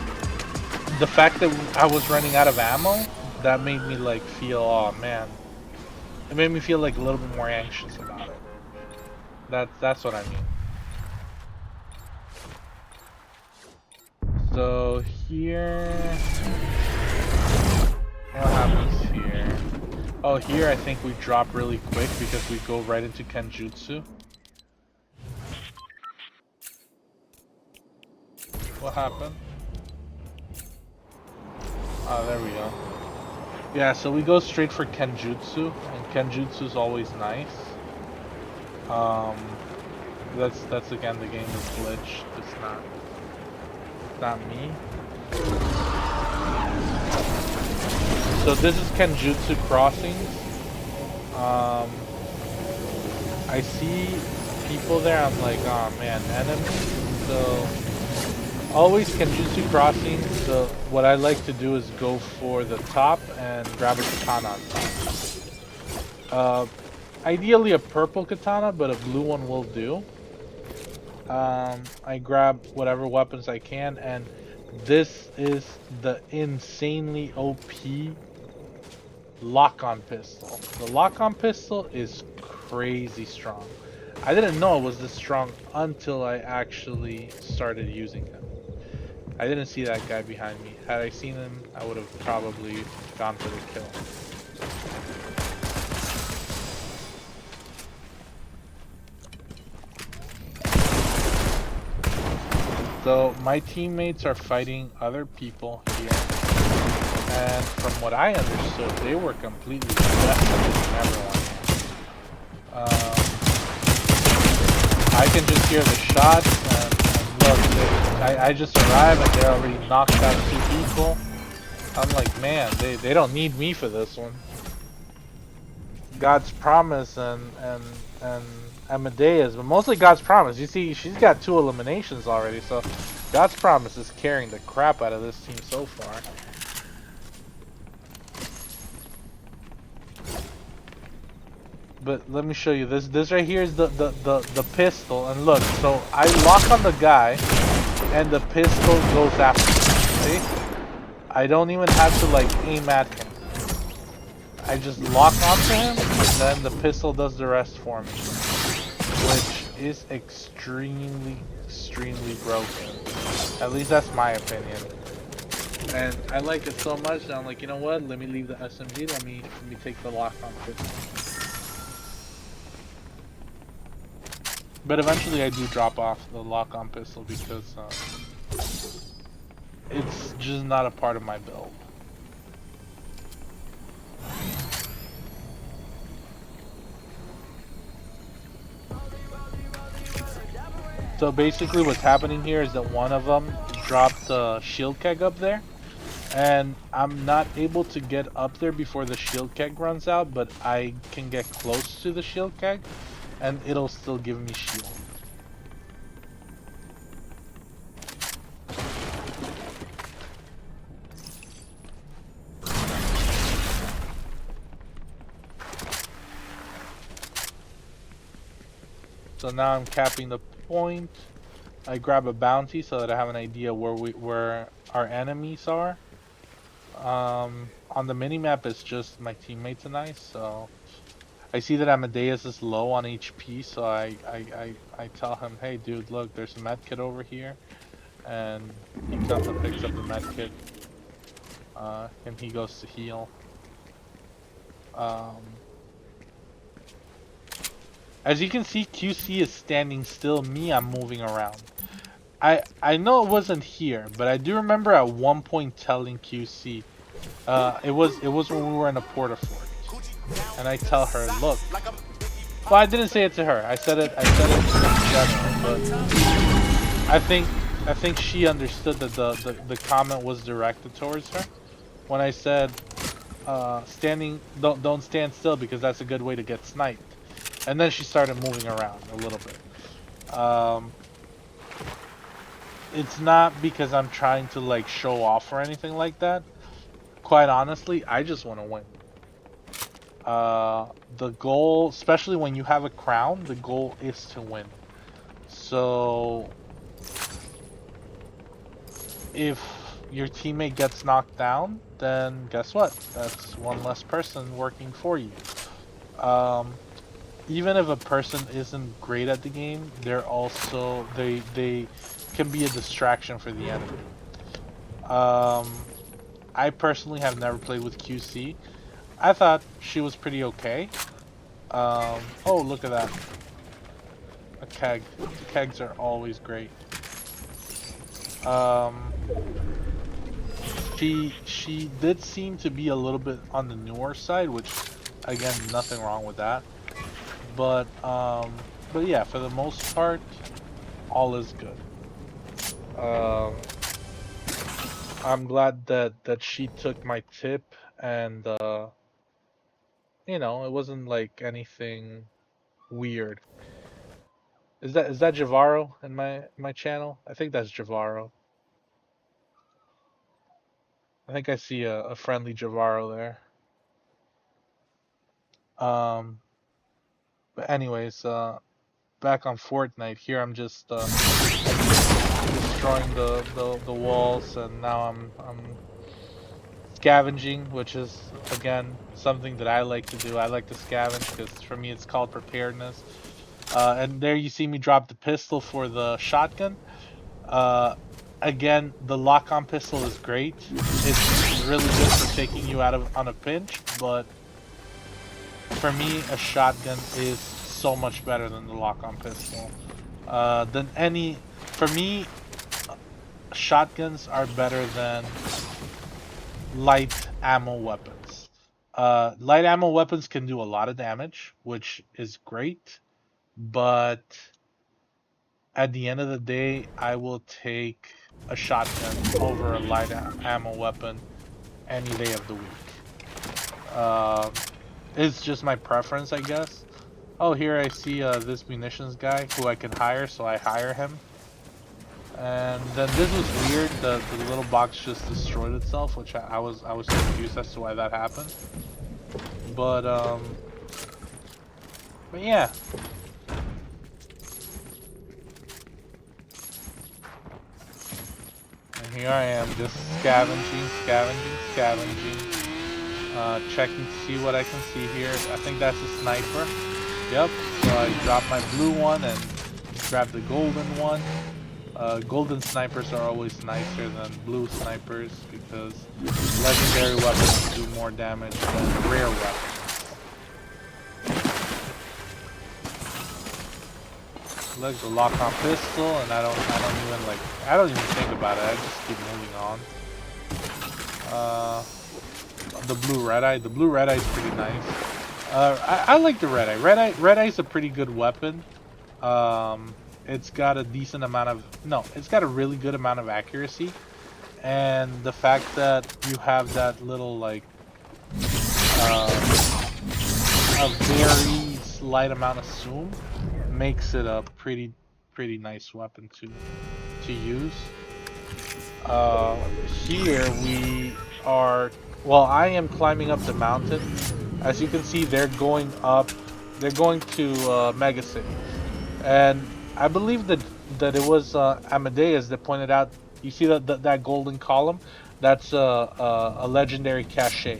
the fact that I was running out of ammo, that made me like feel, oh man, it made me feel like a little bit more anxious about it. That's what I mean. So here, what happens here? Oh, here I think we drop really quick because we go right into Kenjutsu. What happened? Oh, there we go. Yeah, so we go straight for Kenjutsu, and Kenjutsu is always nice. That's again, the game is glitched. It's not me. So this is Kenjutsu crossings. I see people there. I'm like, oh man, enemies. So always Kenjutsu crossings. So what I like to do is go for the top and grab a katana on top. Ideally a purple katana, but a blue one will do. I grab whatever weapons I can, and this is the insanely OP lock-on pistol. The lock-on pistol is crazy strong. I didn't know it was this strong until I actually started using them. I didn't see that guy behind me. Had I seen him, I would have probably gone for the kill. So my teammates are fighting other people here, and from what I understood, they were completely decimating everyone. I can just hear the shots, and look, I just arrived and they already knocked out 2 people. I'm like, man, they don't need me for this one. God's Promise and Amadeus, but mostly God's Promise. You see, she's got 2 eliminations already, so God's Promise is carrying the crap out of this team so far. But let me show you this. This right here is the pistol, and look. So I lock on the guy, and the pistol goes after me. See? I don't even have to like aim at him. I just lock onto him, and then the pistol does the rest for me, which is extremely broken. At least that's my opinion. And I like it so much that I'm like, you know what? Let me leave the SMG. Let me take the lock-on pistol. But eventually, I do drop off the lock-on pistol because it's just not a part of my build. So basically, what's happening here is that one of them dropped the shield keg up there. And I'm not able to get up there before the shield keg runs out, but I can get close to the shield keg, and it'll still give me shield. So now I'm capping the point. I grab a bounty so that I have an idea where our enemies are. On the minimap, it's just my teammates and I, so I see that Amadeus is low on HP, so I tell him, hey dude, look, there's a medkit over here, and he comes and picks up the medkit, and he goes to heal. Um, as you can see, QC is standing still. Me, I'm moving around. I know it wasn't here, but I do remember at one point telling QC, it was when we were in a porta fort, and I tell her, look. Well, I didn't say it to her. I said it in general, but I think she understood that the comment was directed towards her when I said don't stand still because that's a good way to get sniped. And then she started moving around a little bit. It's not because I'm trying to like show off or anything like that. Quite honestly, I just want to win. The goal, especially when you have a crown, the goal is to win. So if your teammate gets knocked down, then guess what? That's one less person working for you. Um, Even if a person isn't great at the game, they can be a distraction for the enemy. Um, I personally have never played with QC. I thought she was pretty okay. Oh, look at that. A keg. Kegs are always great. Um, she did seem to be a little bit on the newer side, which again, nothing wrong with that. But yeah, for the most part, all is good. Um, I'm glad that she took my tip and it wasn't like anything weird. Is that Javaro in my channel? I think that's Javaro. I think I see a friendly Javaro there. Um, but anyways, back on Fortnite here, I'm just destroying the walls, and now I'm scavenging, which is again something that I like to do. I like to scavenge because for me it's called preparedness. And there you see me drop the pistol for the shotgun. Uh, Again, the lock-on pistol is great. It's really good for taking you out of on a pinch, but for me, a shotgun is so much better than the lock-on pistol. For me, shotguns are better than light ammo weapons. Light ammo weapons can do a lot of damage, which is great, but at the end of the day, I will take a shotgun over a light ammo weapon any day of the week. It's just my preference, I guess. Oh, here I see this munitions guy who I can hire, so I hire him. And then this was weird. The little box just destroyed itself, which I was confused as to why that happened. But yeah. And here I am, just scavenging. Checking to see what I can see here. I think that's a sniper. Yep. So I dropped my blue one and grabbed the golden one. Golden snipers are always nicer than blue snipers because legendary weapons do more damage than rare weapons. Look, the lock-on pistol, and I don't even think about it. I just keep moving on. The blue red eye. The blue red eye is pretty nice. I like the red eye. Red eye is a pretty good weapon. It's got a decent amount of it's got a really good amount of accuracy, and the fact that you have that little like a very slight amount of zoom makes it a pretty nice weapon to use. Here we are. Well, I am climbing up the mountain. As you can see, they're going up. They're going to Mega City, and I believe that it was Amadeus that pointed out. You see that golden column? That's a legendary cache.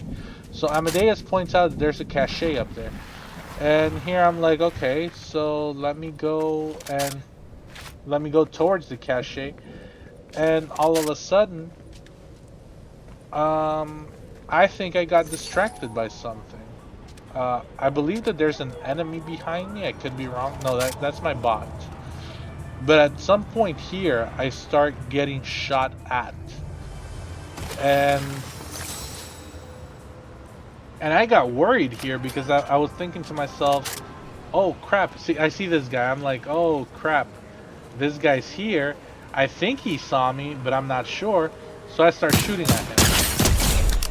So Amadeus points out that there's a cache up there, and here I'm like, okay, so let me go towards the cache, and all of a sudden, I think I got distracted by something. I believe that there's an enemy behind me. I could be wrong. No, that's my bot. But at some point here, I start getting shot at. And I got worried here because I was thinking to myself, oh crap, see, I see this guy. I'm like, oh crap, this guy's here. I think he saw me, but I'm not sure. So I start shooting at him.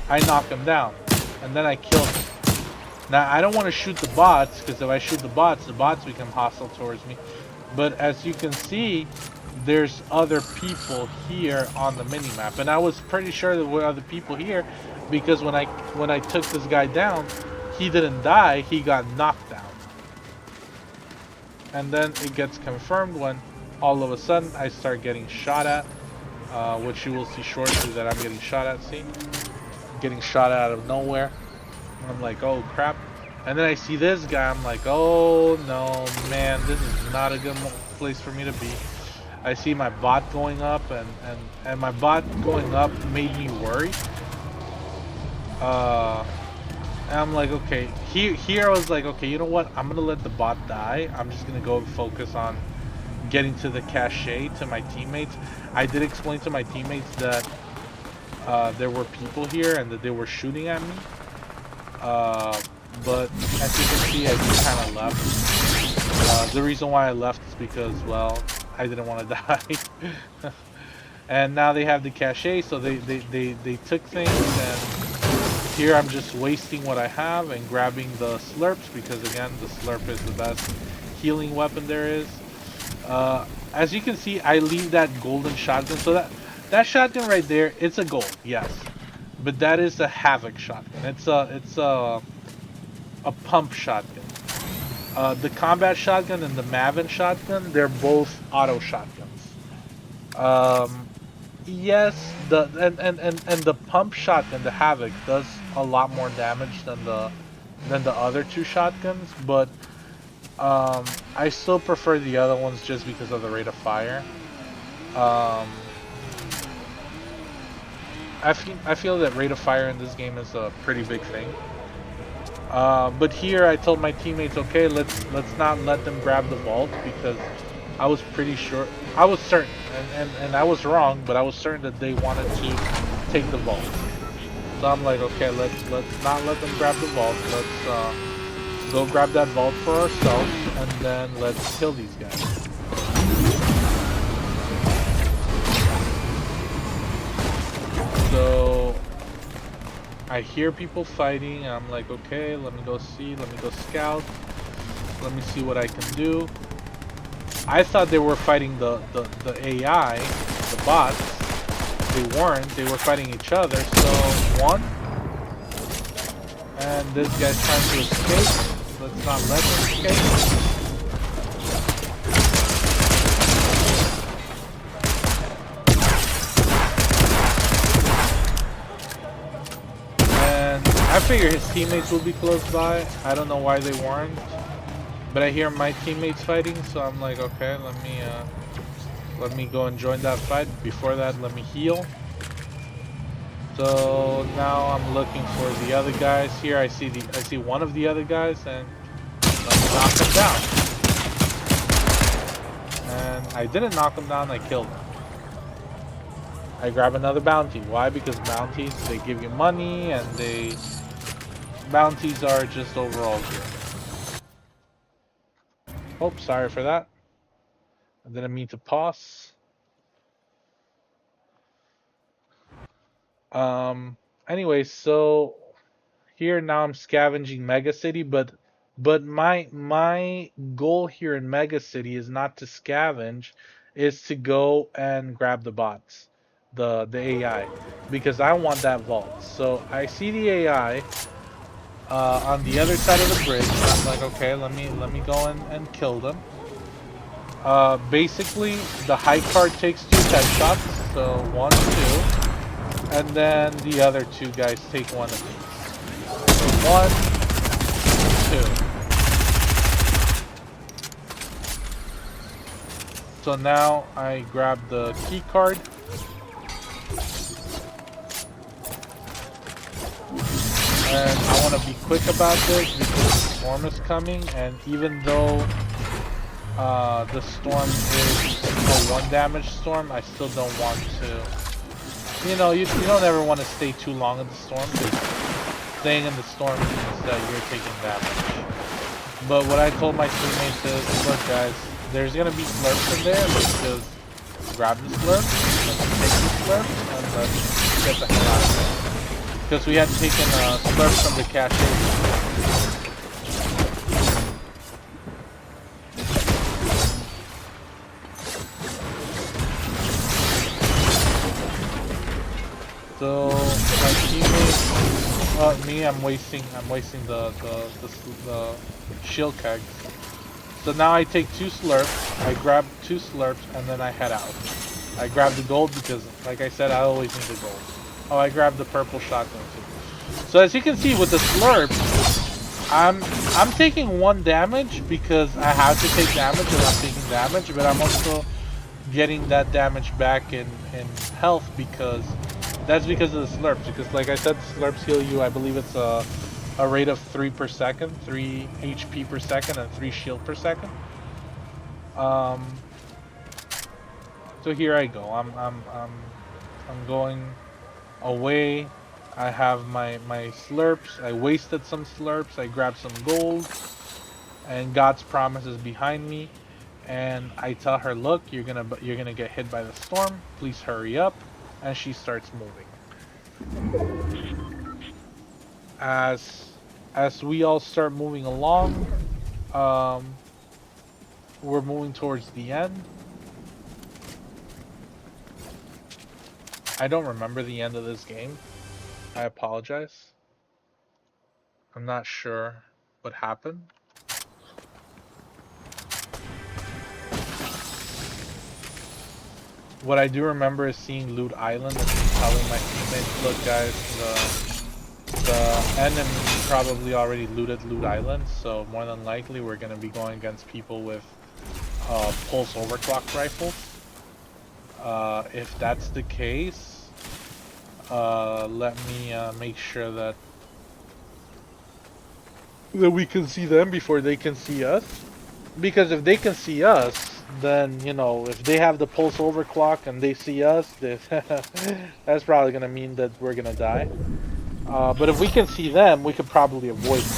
I knock him down, and then I kill him. Now, I don't want to shoot the bots, because if I shoot the bots become hostile towards me. But as you can see, there's other people here on the minimap. And I was pretty sure there were other people here, because when I took this guy down, he didn't die, he got knocked down. And then it gets confirmed when all of a sudden I start getting shot at, which you will see shortly that I'm getting shot at, see? Getting shot out of nowhere. I'm like, oh crap. And then I see this guy, I'm like, oh no, man, this is not a good place for me to be. I see my bot going up, and my bot going up made me worry. And I'm like, okay, here I was like, okay, you know what, I'm gonna let the bot die. I'm just gonna go and focus on getting to the cache to my teammates. I did explain to my teammates that there were people here and that they were shooting at me. But as you can see, I just kind of left. The reason why I left is because, well, I didn't want to die. And now they have the cache, so they took things, and here I'm just wasting what I have and grabbing the slurps, because again, the slurp is the best healing weapon there is. As you can see, I leave that golden shotgun, so that shotgun right there, it's a gold, yes. But that is a Havoc shotgun. It's a pump shotgun. The combat shotgun and the Maven shotgun, they're both auto shotguns. Yes, and the pump shotgun, the Havoc, does a lot more damage than the other two shotguns, but I still prefer the other ones just because of the rate of fire. I feel that rate of fire in this game is a pretty big thing. But here I told my teammates, okay, let's not let them grab the vault, because I was pretty sure, I was certain, and I was wrong, but I was certain that they wanted to take the vault. So I'm like, okay, let's not let them grab the vault. Let's go grab that vault for ourselves, and then let's kill these guys. So I hear people fighting, and I'm like, okay, let me go see, let me go scout, let me see what I can do. I thought they were fighting the AI, the bots. They weren't, they were fighting each other. So one, and this guy's trying to escape. Let's not let him escape. I figure his teammates will be close by. I don't know why they weren't. But I hear my teammates fighting, so I'm like, okay, let me go and join that fight. Before that, let me heal. So now I'm looking for the other guys. Here I see one of the other guys, and let me knock him down. And I didn't knock him down, I killed him. I grab another bounty. Why? Because bounties, they give you money, and bounties are just overall good. Oh, sorry for that. I didn't mean to pause. Um, anyway, so here now I'm scavenging Mega City, but my goal here in Mega City is not to scavenge, is to go and grab the bots, the AI, because I want that vault. So I see the AI on the other side of the bridge, and I'm like, okay, let me go and kill them. Basically, the high card takes 2 headshots, so 1, 2, and then the other 2 guys take 1 apiece. So 1, 2. So now I grab the key card. And I want to be quick about this because the storm is coming, and even though the storm is a 1 damage storm, I still don't want to. You know, you don't ever want to stay too long in the storm, because staying in the storm means that you're taking damage. But what I told my teammates is, look guys, there's gonna be slurps in there, let's just grab the slurps, let's take the slurps, and let's get the hell out of there. Because we had taken slurps from the cache. So my teammates, me, I'm wasting the shield kegs. So now I take 2 slurps, I grab 2 slurps, and then I head out. I grab the gold because, like I said, I always need the gold. Oh, I grabbed the purple shotgun too. So as you can see with the slurps, I'm taking 1 damage because I have to take damage and I'm taking damage, but I'm also getting that damage back in health because that's because of the slurps. Because like I said, the slurps heal you, I believe it's a rate of 3 per second, 3 HP per second, and 3 shield per second. So here I go. I'm going away. I have my slurps. I wasted some slurps. I grabbed some gold, and God's promise is behind me. And I tell her, look, you're gonna get hit by the storm. Please hurry up. And she starts moving. As we all start moving along, we're moving towards the end. I don't remember the end of this game. I apologize. I'm not sure what happened. What I do remember is seeing Loot Island and telling my teammates, look guys, the enemy probably already looted Loot Island, so more than likely we're going to be going against people with pulse overclock rifles. If that's the case, let me make sure that we can see them before they can see us. Because if they can see us, then, you know, if they have the pulse overclock and they see us, that's probably going to mean that we're going to die. But if we can see them, we could probably avoid them.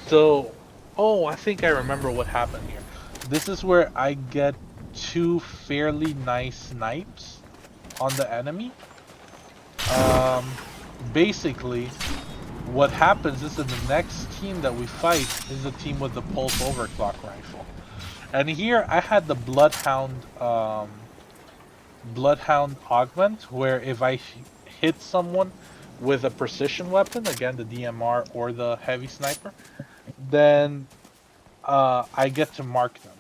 So, oh, I think I remember what happened here. This is where I get 2 fairly nice snipes on the enemy. Basically, what happens is that the next team that we fight is the team with the pulse overclock rifle. And here I had the Bloodhound augment, where if I hit someone with a precision weapon, again the DMR or the heavy sniper, then I get to mark them.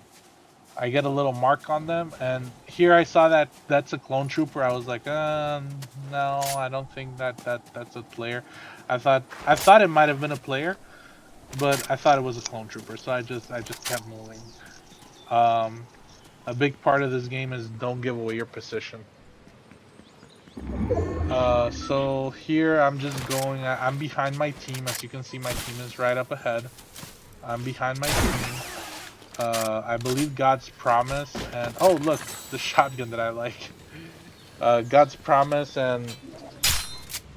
I get a little mark on them, and here I saw that that's a clone trooper. I was like, no, I don't think that's a player. I thought it might have been a player, but I thought it was a clone trooper, so I just kept moving. Um, a big part of this game is don't give away your position. So here I'm just going. I'm behind my team. As you can see, my team is right up ahead. I'm behind my team. I believe God's Promise and oh look, the shotgun that I like. God's Promise and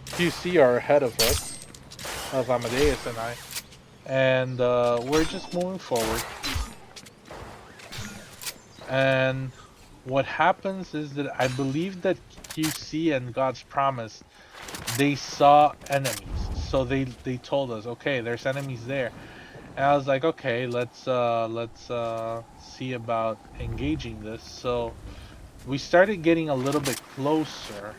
QC are ahead of us, of Amadeus and I, and we're just moving forward. And what happens is that I believe that QC and God's Promise they saw enemies, so they told us, okay, there's enemies there, and I was like, okay, let's see about engaging this. So we started getting a little bit closer,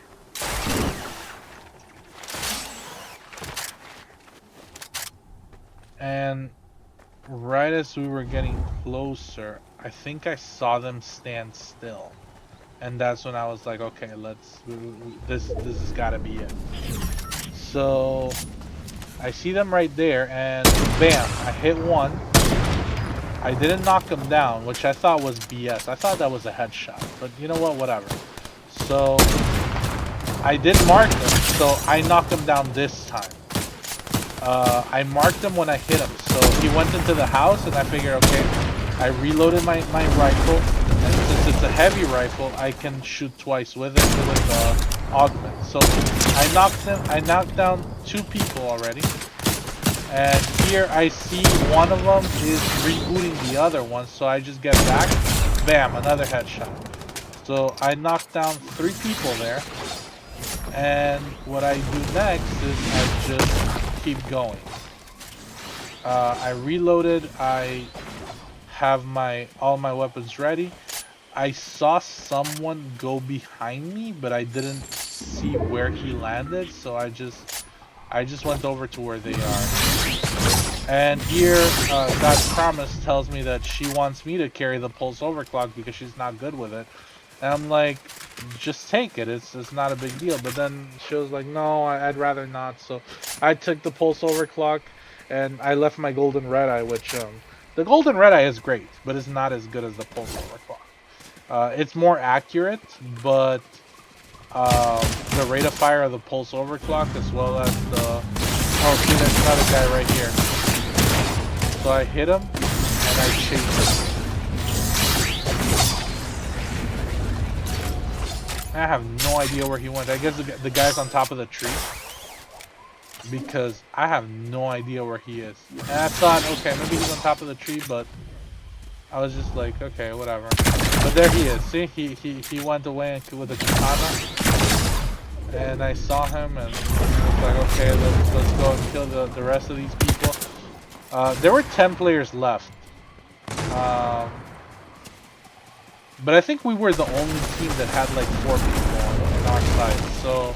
and right as we were getting closer, I think I saw them stand still, and that's when I was like, okay, this has got to be it. So I see them right there, and bam, I hit one. I didn't knock him down, which I thought was BS. I thought that was a headshot, but you know what? Whatever. So I did mark him, so I knocked him down this time. I marked him when I hit him, so he went into the house, and I figured, okay, I reloaded my rifle, and since it's a heavy rifle, I can shoot twice with it with augment. So I knocked down two people already, and here I see one of them is rebooting the other one, so I just get back, bam, another headshot. So I knocked down three people there, and what I do next is I just keep going. I reloaded, I have all my weapons ready. I saw someone go behind me, but I didn't see where he landed, so I just went over to where they are. And here, God's Promise tells me that she wants me to carry the pulse overclock because she's not good with it. And I'm like, just take it. It's not a big deal. But then she was like, no, I'd rather not. So I took the pulse overclock, and I left my golden red eye, which the golden red eye is great, but it's not as good as the pulse overclock. It's more accurate, but the rate of fire of the pulse overclock as well as the oh, see, there's another guy right here. So I hit him, and I chased him. I have no idea where he went. I guess the guy's on top of the tree. Because I have no idea where he is. And I thought, okay, maybe he's on top of the tree, but I was just like, okay, whatever. But there he is. See, he went away with a katana. And I saw him, and I was like, okay, let's go and kill the rest of these people. There were 10 players left. But I think we were the only team that had like 4 people on our side. So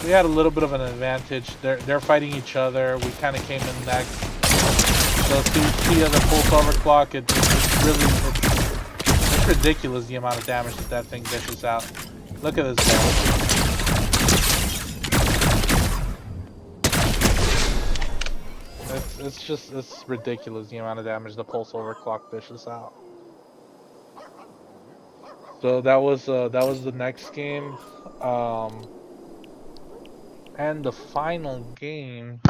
we had a little bit of an advantage. They're fighting each other. We kind of came in next. So see the pulse overclock. It's really it's ridiculous the amount of damage that thing dishes out. Look at this guy. It's ridiculous the amount of damage the pulse overclock dishes out. So that was the next game, and the final game.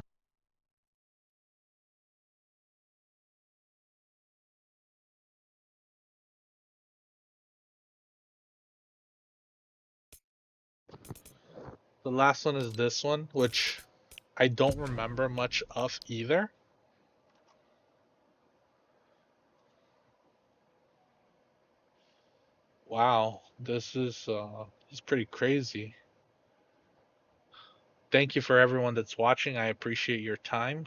The last one is this one, which I don't remember much of either. Wow, this is pretty crazy. Thank you for everyone that's watching. I appreciate your time.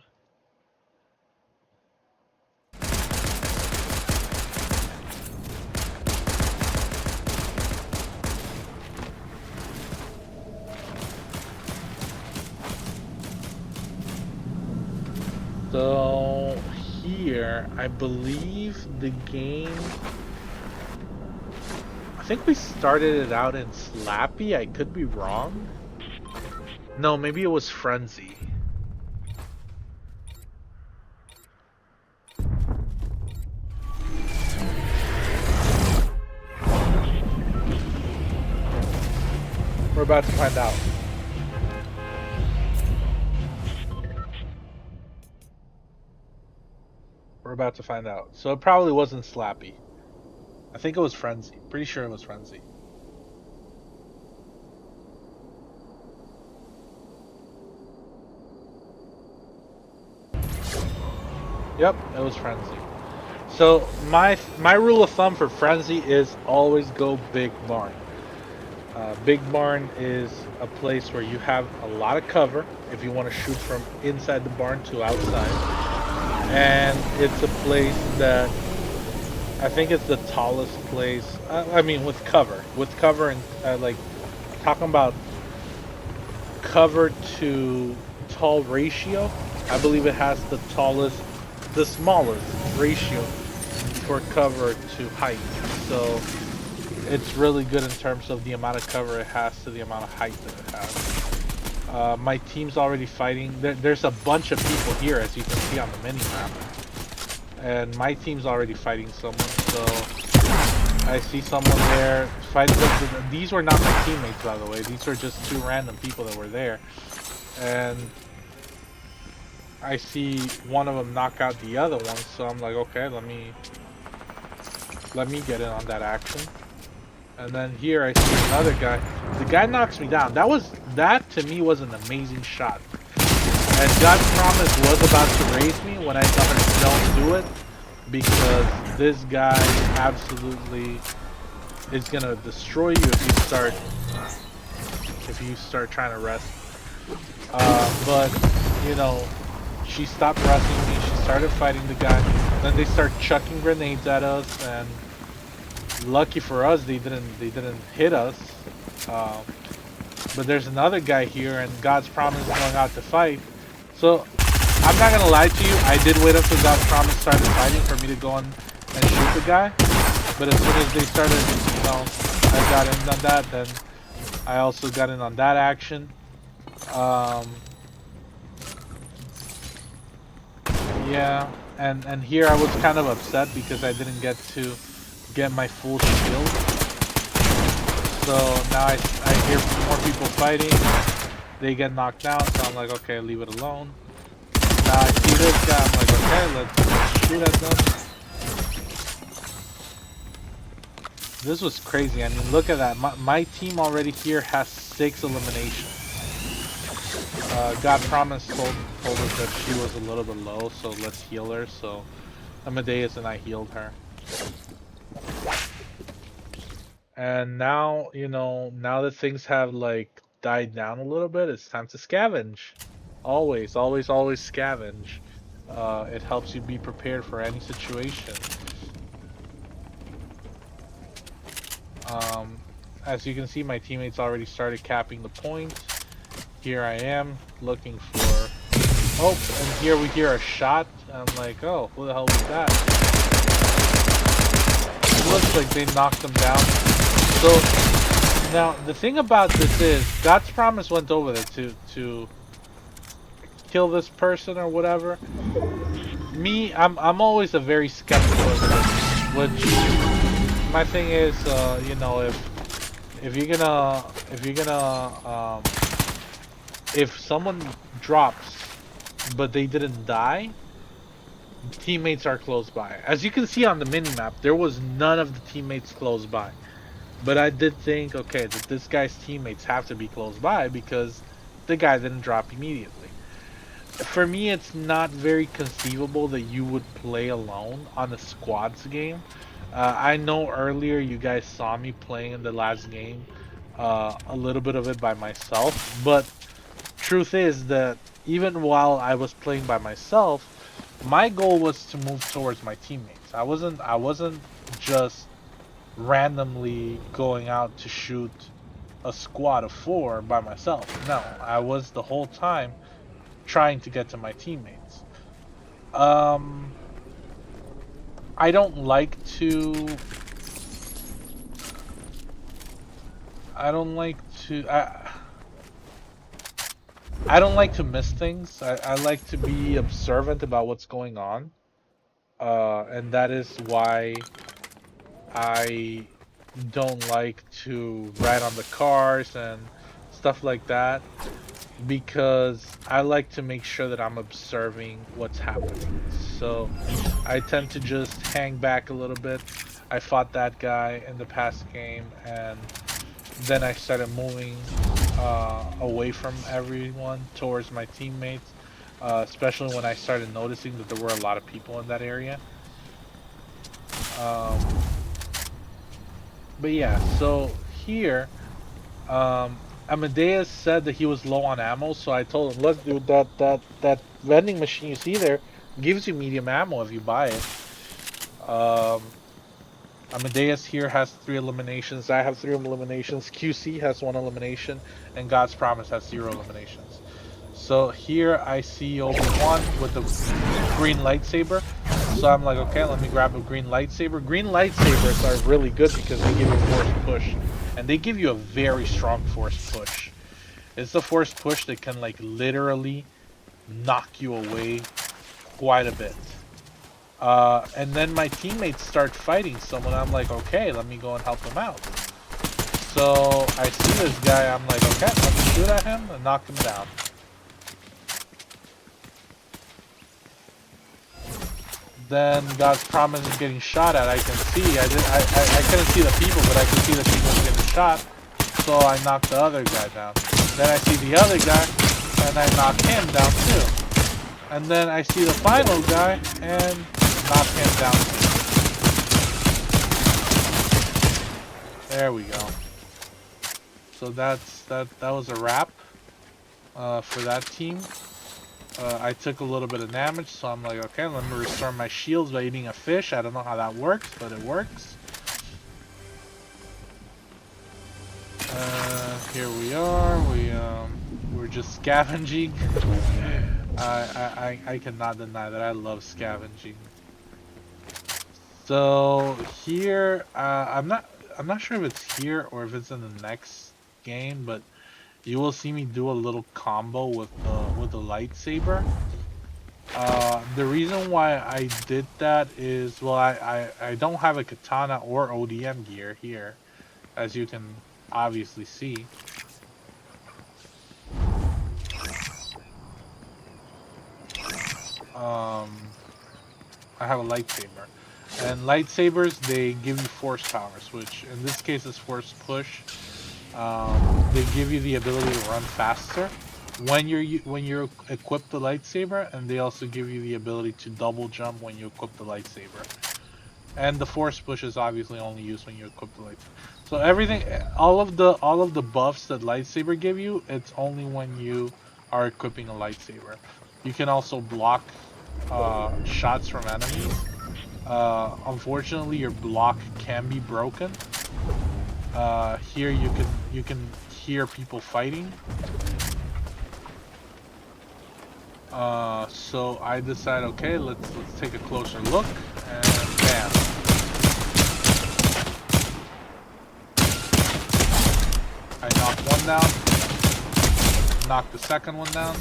So here, I believe the game think we started it out in Slappy. I could be wrong. No, maybe it was Frenzy. We're about to find out. We're about to find out. So it probably wasn't Slappy. I think it was Frenzy. Pretty sure it was Frenzy. Yep, it was Frenzy. So my rule of thumb for Frenzy is always go Big Barn. Big Barn is a place where you have a lot of cover if you want to shoot from inside the barn to outside. And it's a place that I think it's the tallest place. I mean, with cover, and like talking about cover to tall ratio. I believe it has the smallest ratio for cover to height. So it's really good in terms of the amount of cover it has to the amount of height that it has. My team's already fighting. There's a bunch of people here, as you can see on the mini map, and my team's already fighting someone. So I see someone there fighting. These were not my teammates, by the way. These were just two random people that were there, and I see one of them knock out the other one. So I'm like, okay, let me get in on that action. And then here I see another guy. The guy knocks me down. That to me was an amazing shot. And God's promise was about to raise me when I thought, don't do it, because this guy absolutely is gonna destroy you if you start trying to rest. But you know, she stopped wrestling me. She started fighting the guy. Then they start chucking grenades at us, and lucky for us, they didn't hit us. But there's another guy here, and God's promise is going out to fight. So I'm not gonna lie to you. I did wait until God's promise started fighting for me to go in and shoot the guy. But as soon as they started, you know, I got in on that. Then I also got in on that action. Yeah, and here I was kind of upset because I didn't get to get my full shield. So now I hear more people fighting. They get knocked down, so I'm like, okay, leave it alone. Now I see this guy, I'm like, okay, let's shoot at them. This was crazy. I mean, look at that. My team already here has 6 eliminations. God Promise told us that she was a little bit low, so let's heal her. So Amadeus and I healed her. And now, you know, now that things have like died down a little bit, it's time to scavenge. Always, always, always scavenge. It helps you be prepared for any situation. As you can see, my teammates already started capping the point. Here I am looking for. Oh, and here we hear a shot. I'm like, oh, who the hell was that? It looks like they knocked them down. So now the thing about this is, God's Promise went over there to kill this person or whatever. Me, I'm always a very skeptical of this. Which my thing is, you know, if someone drops but they didn't die, teammates are close by. As you can see on the minimap, there was none of the teammates close by. But I did think, okay, that this guy's teammates have to be close by because the guy didn't drop immediately. For me, it's not very conceivable that you would play alone on a squads game. I know earlier you guys saw me playing in the last game, a little bit of it by myself, but truth is that even while I was playing by myself, my goal was to move towards my teammates. I wasn't just randomly going out to shoot a squad of 4 by myself. No, I was the whole time trying to get to my teammates. I don't like to I don't like to. I don't like to miss things. I like to be observant about what's going on. And that is why I don't like to ride on the cars and stuff like that, because I like to make sure that I'm observing what's happening. So I tend to just hang back a little bit. I fought that guy in the past game, and then I started moving away from everyone towards my teammates, especially when I started noticing that there were a lot of people in that area. Um, but yeah, so here, Amadeus said that he was low on ammo, so I told him, "Look, dude, that vending machine you see there gives you medium ammo if you buy it." Um, Amadeus here has 3 eliminations. I have 3 eliminations. QC has 1 elimination, and God's Promise has 0 eliminations. So here I see Obi-Wan with the green lightsaber. So I'm like, okay, let me grab a green lightsaber. Green lightsabers are really good because they give you force push, and they give you a very strong force push. It's a force push that can like literally knock you away quite a bit. And then my teammates start fighting someone. I'm like, okay, let me go and help them out. So I see this guy. I'm like, okay, let me shoot at him and knock him down. Then God's Promise is getting shot at. I can see. I couldn't see the people, but I can see the people getting shot. So I knock the other guy down. Then I see the other guy, and I knock him down too. And then I see the final guy, and knock him down too. There we go. So that was a wrap for that team. I took a little bit of damage, so I'm like, okay, let me restore my shields by eating a fish. I don't know how that works, but it works. Here we are. We're just scavenging. I cannot deny that I love scavenging. So here, I'm not sure if it's here or if it's in the next game, but you will see me do a little combo with the lightsaber. The reason why I did that is, well, I don't have a katana or ODM gear here, as you can obviously see. Um, I have a lightsaber. And lightsabers, they give you force powers, which in this case is force push. They give you the ability to run faster when you're equipped the lightsaber, and they also give you the ability to double jump when you equip the lightsaber. And the force push is obviously only used when you equip the lightsaber. So everything, all of the buffs that lightsaber give you, it's only when you are equipping a lightsaber. You can also block shots from enemies. Unfortunately, your block can be broken. Here you can hear people fighting. So I decide, okay, let's take a closer look, and bam, I knock one down, knock the second one down.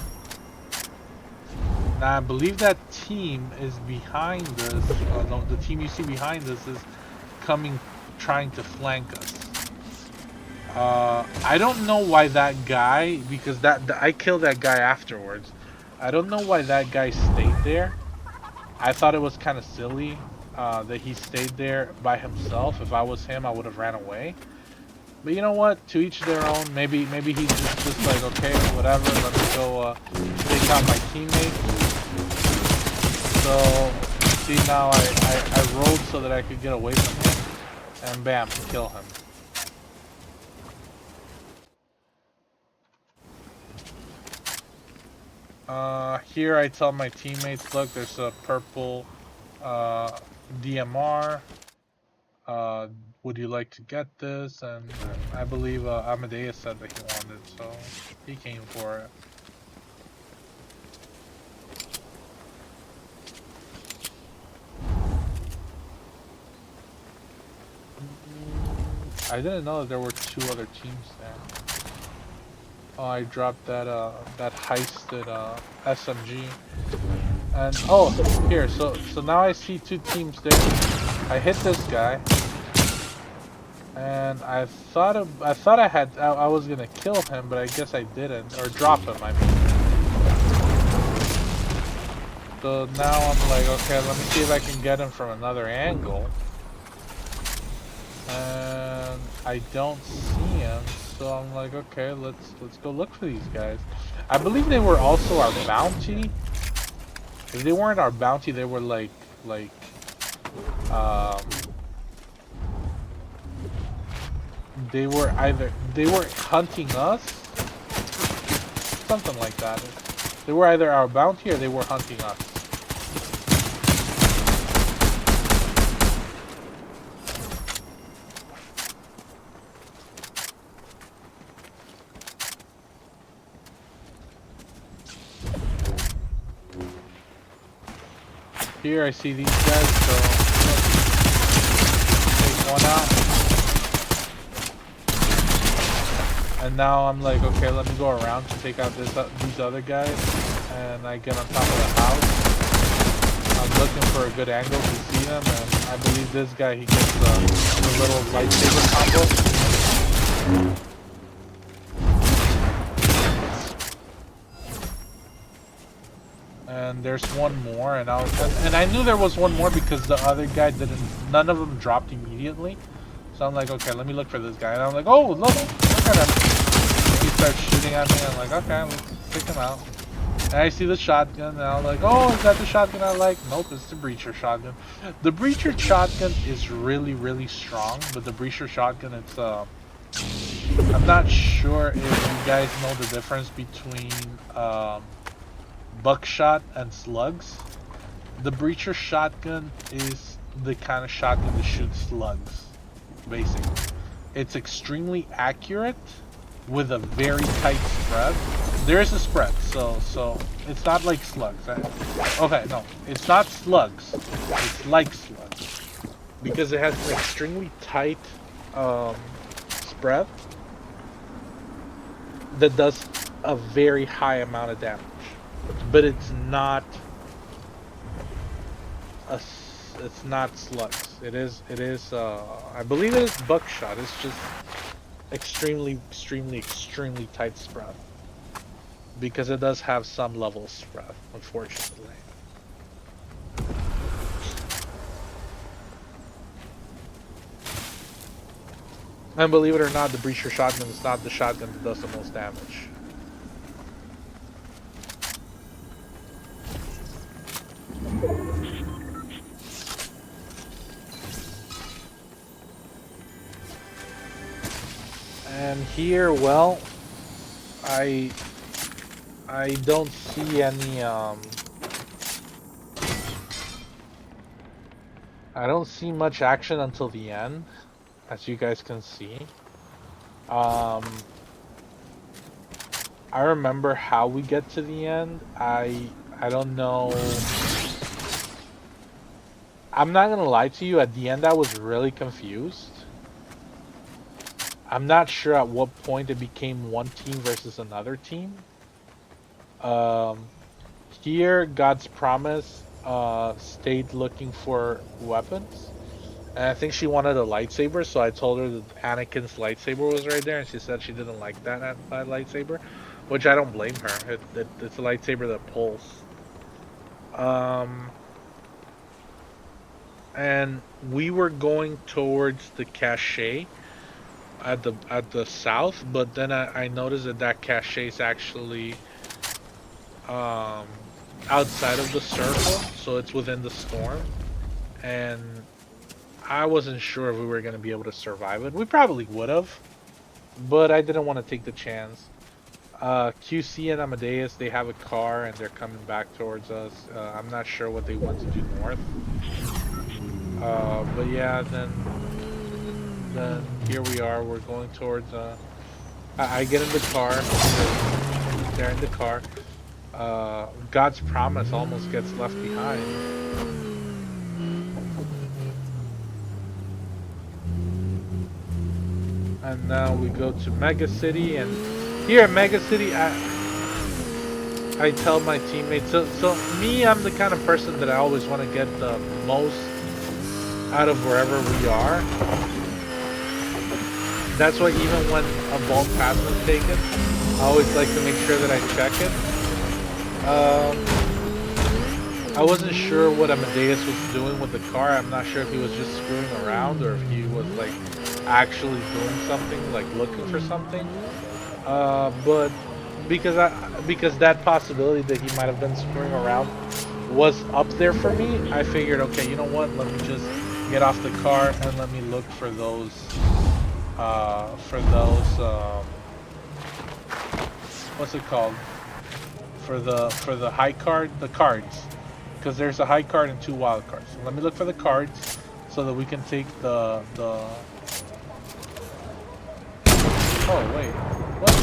Now I believe that team is behind us. No, the team you see behind us is coming, trying to flank us. I don't know why that guy, because I killed that guy afterwards. I don't know why that guy stayed there. I thought it was kind of silly that he stayed there by himself. If I was him, I would have ran away. But you know what? To each their own. Maybe he's just like, okay, whatever. Let me go take out my teammate. So see, now I rolled so that I could get away from him, and bam, kill him. Here I tell my teammates, look, there's a purple DMR. Uh, would you like to get this? And I believe Amadeus said that he wanted, so he came for it. I didn't know that there were two other teams there. Oh, I dropped that heisted SMG. And oh, here, so now I see two teams there. I hit this guy, and I was gonna kill him, but I guess I didn't, or drop him. I mean. So now I'm like, okay, let me see if I can get him from another angle. And I don't see him, so I'm like, okay, let's go look for these guys. I believe they were also our bounty. If they weren't our bounty, they were like um they were hunting us, something like that. They were either our bounty or they were hunting us. Here I see these guys, so take one out. And now I'm like, okay, let me go around to take out these other guys. And I get on top of the house. I'm looking for a good angle to see them, and I believe this guy, he gets the little lightsaber combo. And there's one more, and I knew there was one more because the other guy didn't. None of them dropped immediately. So I'm like, okay, let me look for this guy. And I'm like, oh, look at him. He starts shooting at me. I'm like, okay, let's take him out. And I see the shotgun, and I'm like, oh, is that the shotgun I like? Nope, it's the breacher shotgun. The breacher shotgun is really, really strong, but the breacher shotgun, it's I'm not sure if you guys know the difference between buckshot and slugs. The breacher shotgun is the kind of shotgun that shoots slugs, basically. It's extremely accurate with a very tight spread. There is a spread, so it's not like slugs. Okay, no, it's not slugs. It's like slugs because it has an extremely tight spread that does a very high amount of damage. But it's not it's not slugs. It is I believe it is buckshot. It's just extremely tight spread. Because it does have some level of spread, unfortunately. And believe it or not, the breacher shotgun is not the shotgun that does the most damage. And here, well, I don't see any I don't see much action until the end, as you guys can see. I remember how we get to the end. I don't know. I'm not gonna lie to you, at the end I was really confused. I'm not sure at what point it became one team versus another team. Here, God's Promise stayed looking for weapons. And I think she wanted a lightsaber, so I told her that Anakin's lightsaber was right there, and she said she didn't like that lightsaber, which I don't blame her. It's a lightsaber that pulls. And we were going towards the cache at the south, but then I noticed that cache is actually outside of the circle, so it's within the storm, and I wasn't sure if we were going to be able to survive it. We probably would have, but I didn't want to take the chance. QC and Amadeus, they have a car and they're coming back towards us. I'm not sure what they want to do north. But yeah, then here we are. We're going towards. I get in the car. They're in the car. God's Promise almost gets left behind. and now we go to Mega City. And here at Mega City, I tell my teammates. So me, I'm the kind of person that I always want to get the most out of wherever we are. That's why even when a vault pass is taken, I always like to make sure that I check it. I wasn't sure what Amadeus was doing with the car. I'm not sure if he was just screwing around or if he was like actually doing something, like looking for something. But because that possibility that he might have been screwing around was up there for me, I figured, okay, you know what? Let me just get off the car and let me look for those what's it called? For the high card, the cards, because there's a high card and two wild cards. So let me look for the cards so that we can take the. Oh wait, what?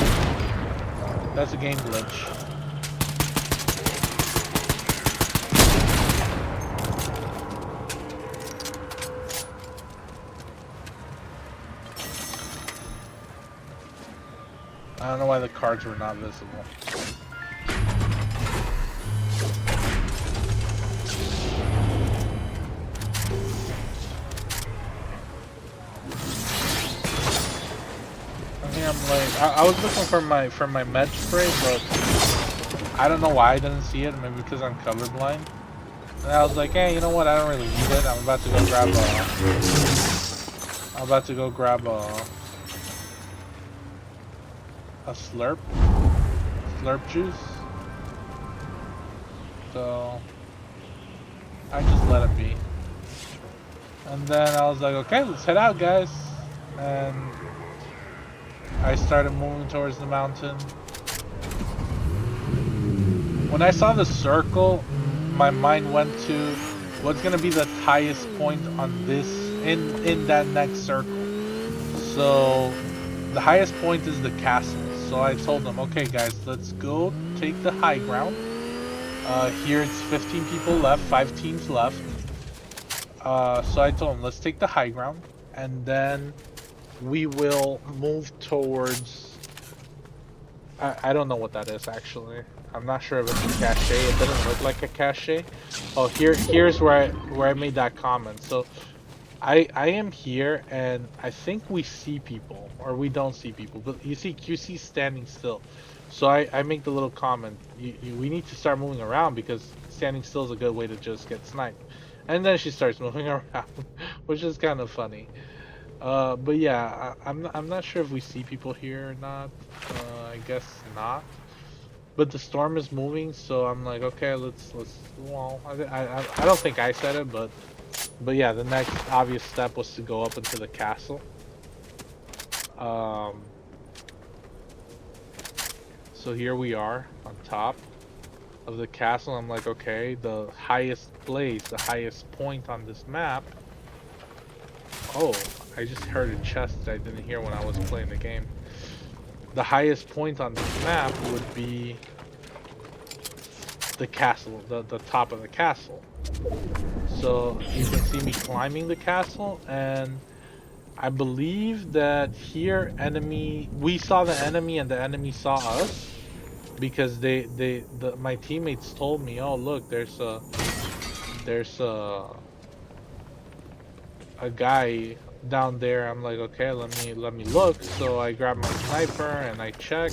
That's a game glitch. I don't know why the cards were not visible. I'm like, I was looking for my med spray, but I don't know why I didn't see it. Maybe because I'm colorblind. And I was like, hey, you know what? I don't really need it. I'm about to go grab a slurp juice. So I just let it be. And then I was like, okay, let's head out, guys. And I started moving towards the mountain. When I saw the circle, my mind went to what's gonna be the highest point on this in that next circle. So the highest point is the castle. So I told them, okay guys, let's go take the high ground. Here it's 15 people left, 5 teams left. So I told them, let's take the high ground, and then we will move towards. I don't know what that is actually. I'm not sure if it's a cache. It doesn't look like a cache. Oh, here's where I made that comment. So I am here, and I think we see people, or we don't see people, but you see QC standing still. So I make the little comment. We need to start moving around because standing still is a good way to just get sniped. And then she starts moving around, which is kind of funny. But yeah, I'm not sure if we see people here or not. I guess not. But the storm is moving, so I'm like, okay, let's. Well, I don't think I said it, but yeah, the next obvious step was to go up into the castle. So here we are on top of the castle. I'm like, okay, the highest place, the highest point on this map. Oh, I just heard a chest that I didn't hear when I was playing the game. The highest point on this map would be the castle, the top of the castle. So you can see me climbing the castle, and I believe that here we saw the enemy and the enemy saw us, because my teammates told me, oh look, there's a guy down there. I'm like, okay, let me look. So I grab my sniper and I check.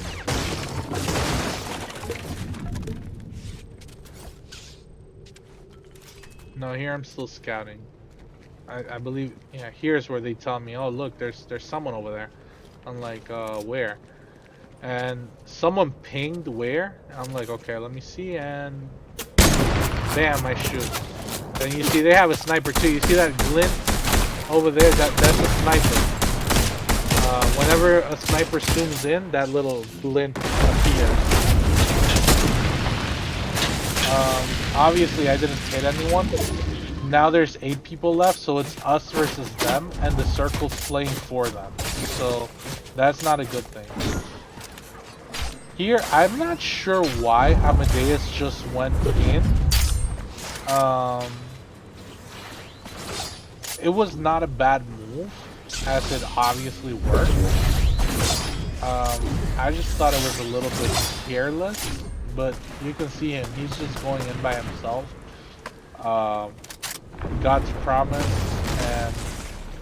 No, here I'm still scouting. I believe, yeah, here's where they tell me, oh look, there's someone over there. I'm like, where? And someone pinged where? I'm like, okay, let me see, and bam, I shoot. Then you see they have a sniper too. You see that glint over there? That's a sniper. Whenever a sniper zooms in, that little glint appears. Obviously I didn't hit anyone. Now there's 8 people left, so it's us versus them, and the circle's playing for them. So that's not a good thing. Here, I'm not sure why Amadeus just went in. It was not a bad move, as it obviously worked. I just thought it was a little bit careless, but you can see him. He's just going in by himself. Um, God's promise and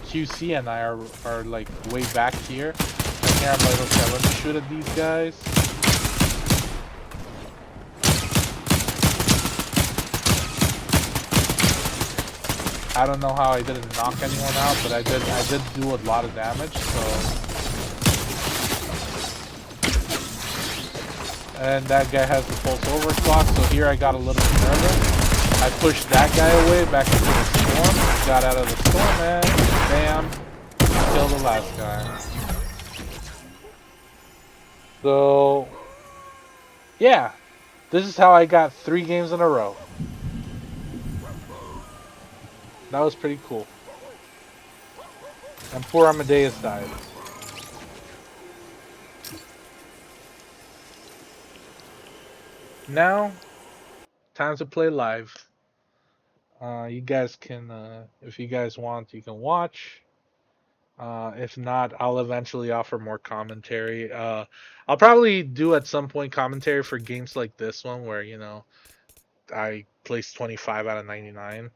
QC and I are like way back here. And here I'm like, okay, let me shoot at these guys. I don't know how I didn't knock anyone out, but I did do a lot of damage, so. And that guy has the pulse overclock, so here I got a little bit nervous. I pushed that guy away back into the storm, got out of the storm, and bam, killed the last guy. So, yeah, this is how I got 3 games in a row. That was pretty cool. And poor Amadeus died. Now, time to play live. You guys can, if you guys want, you can watch. If not, I'll eventually offer more commentary. I'll probably do at some point commentary for games like this one where, I placed 25 out of 99,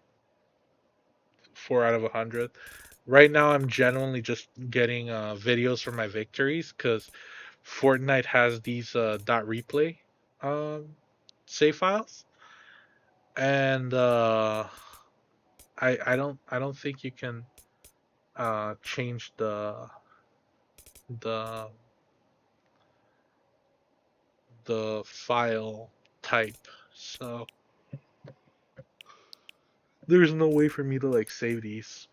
4 out of 100. Right now, I'm genuinely just getting videos for my victories because Fortnite has these .replay um, save files, and I don't think you can change the the file type. So there's no way for me to like save these.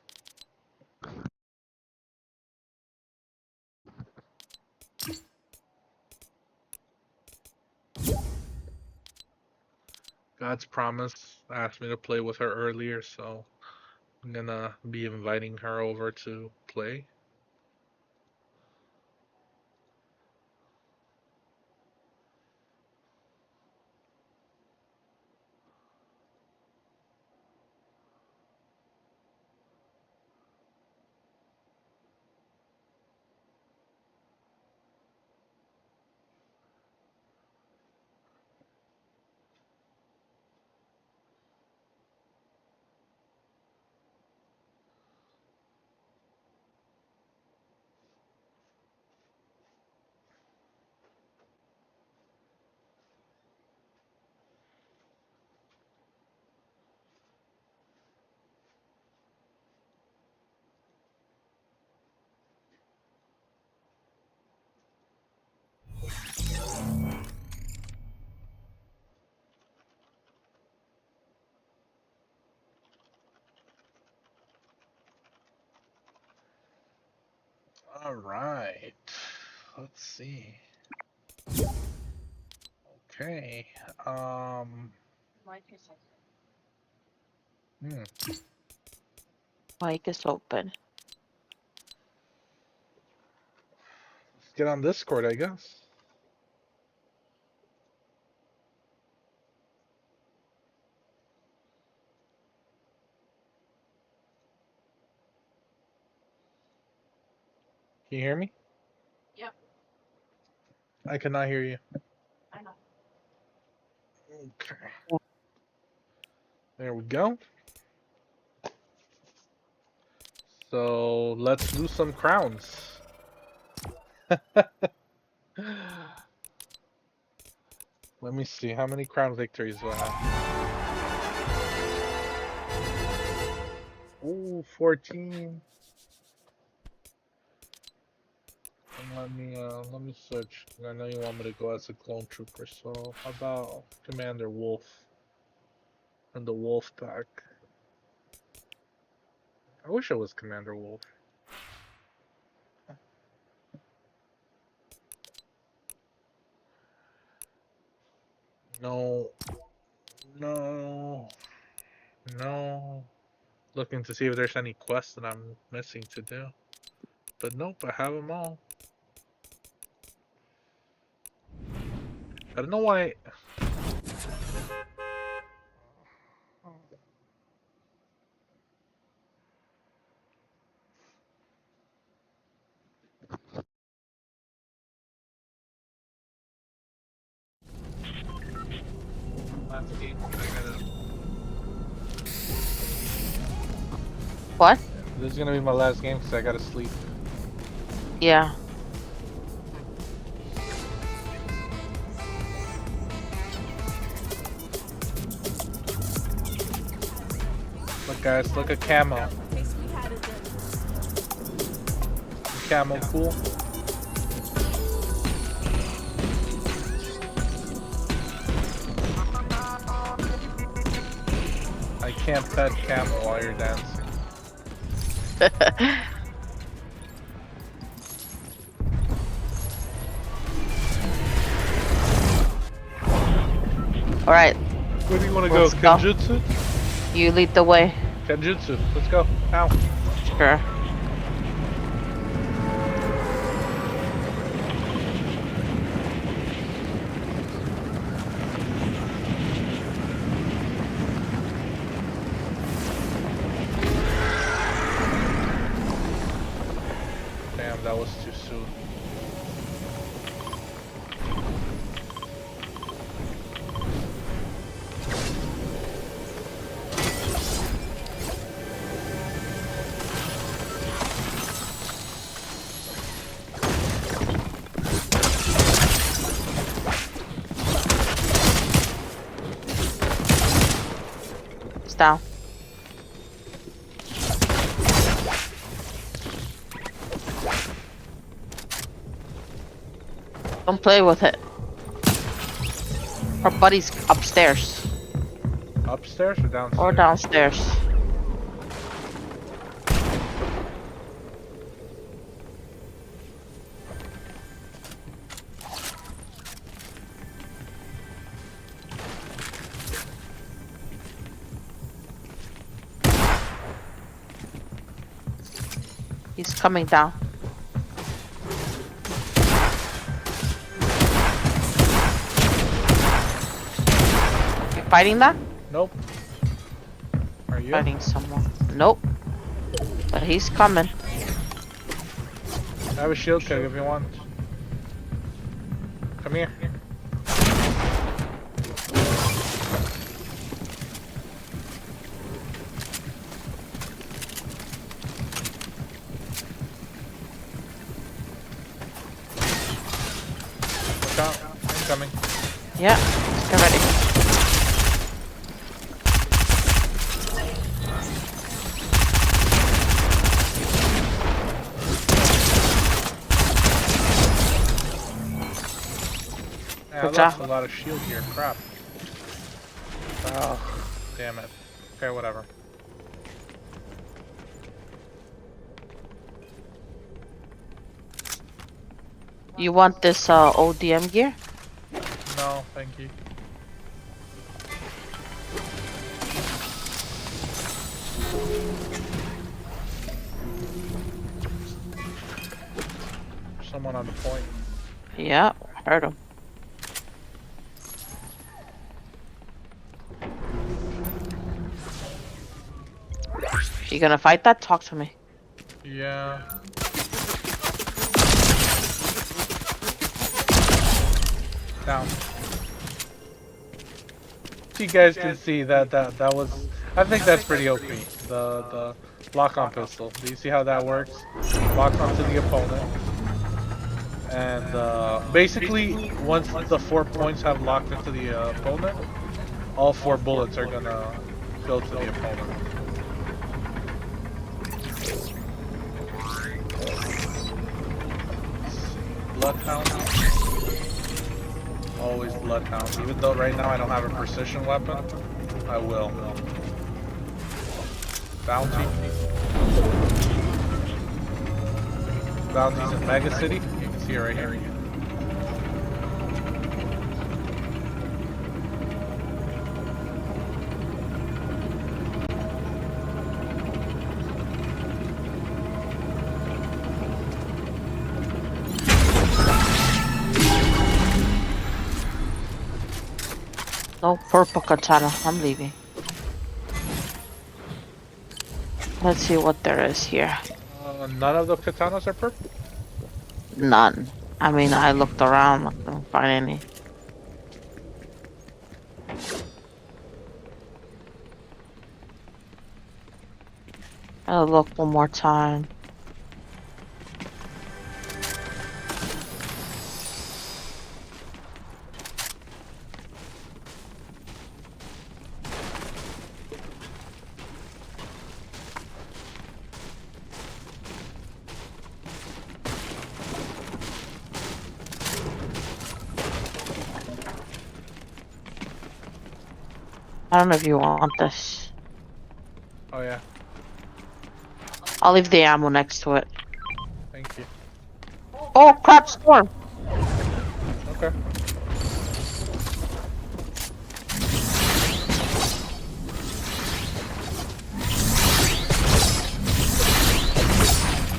God's promise asked me to play with her earlier, so I'm gonna be inviting her over to play. All right. Let's see. Okay. Um. Hmm. Mic is open. Let's get on Discord, I guess. Can you hear me? Yep. I cannot hear you. I know. Okay. There we go. So let's do some crowns. Let me see. How many crown victories do I have? Ooh, 14. And let me switch. I know you want me to go as a clone trooper, so how about Commander Wolf and the Wolf pack? I wish I was Commander Wolf. No, no, no. Looking to see if there's any quests that I'm missing to do. But nope, I have them all. I don't know why. What? This is gonna be my last game because I gotta sleep. Yeah. Look, guys, look at camo. Camo cool. I can't pet camo while you're dancing. All right. Where do you want to go? Let's go. Kenjutsu? You lead the way. Kenjutsu. Let's go. Now. Sure. Damn, that was too soon. It's down. Don't play with it. Her buddy's upstairs Upstairs or downstairs? or downstairs. He's coming down. You fighting that? Nope. Are you? Fighting someone. Nope. But he's coming. I have a shield keg if you want. Come here. Look out. I'm coming. Yeah. Let's get ready. Yeah, I Good lost job. a lot of shield here. Crap. Oh, damn it. Okay, whatever. You want this ODM gear? No, thank you. Someone on the point. Yeah, heard him. You gonna fight that? Talk to me. Yeah. Down. You guys can see that was. I think that's pretty OP. The lock-on pistol. Do you see how that works? Locks onto the opponent, and basically once the 4 points have locked into the opponent, all 4 bullets are gonna go to the opponent. Bloodhound. Always Bloodhound. Even though right now I don't have a precision weapon, I will. Bounty. Bounty's in Mega City. You can see it right here. No purple katana. I'm leaving. Let's see what there is here. None of the katanas are purple. None. I mean, I looked around. I couldn't find any. I'll look one more time. I don't know if you want this. Oh yeah, I'll leave the ammo next to it. thank you. Oh crap, storm! Okay.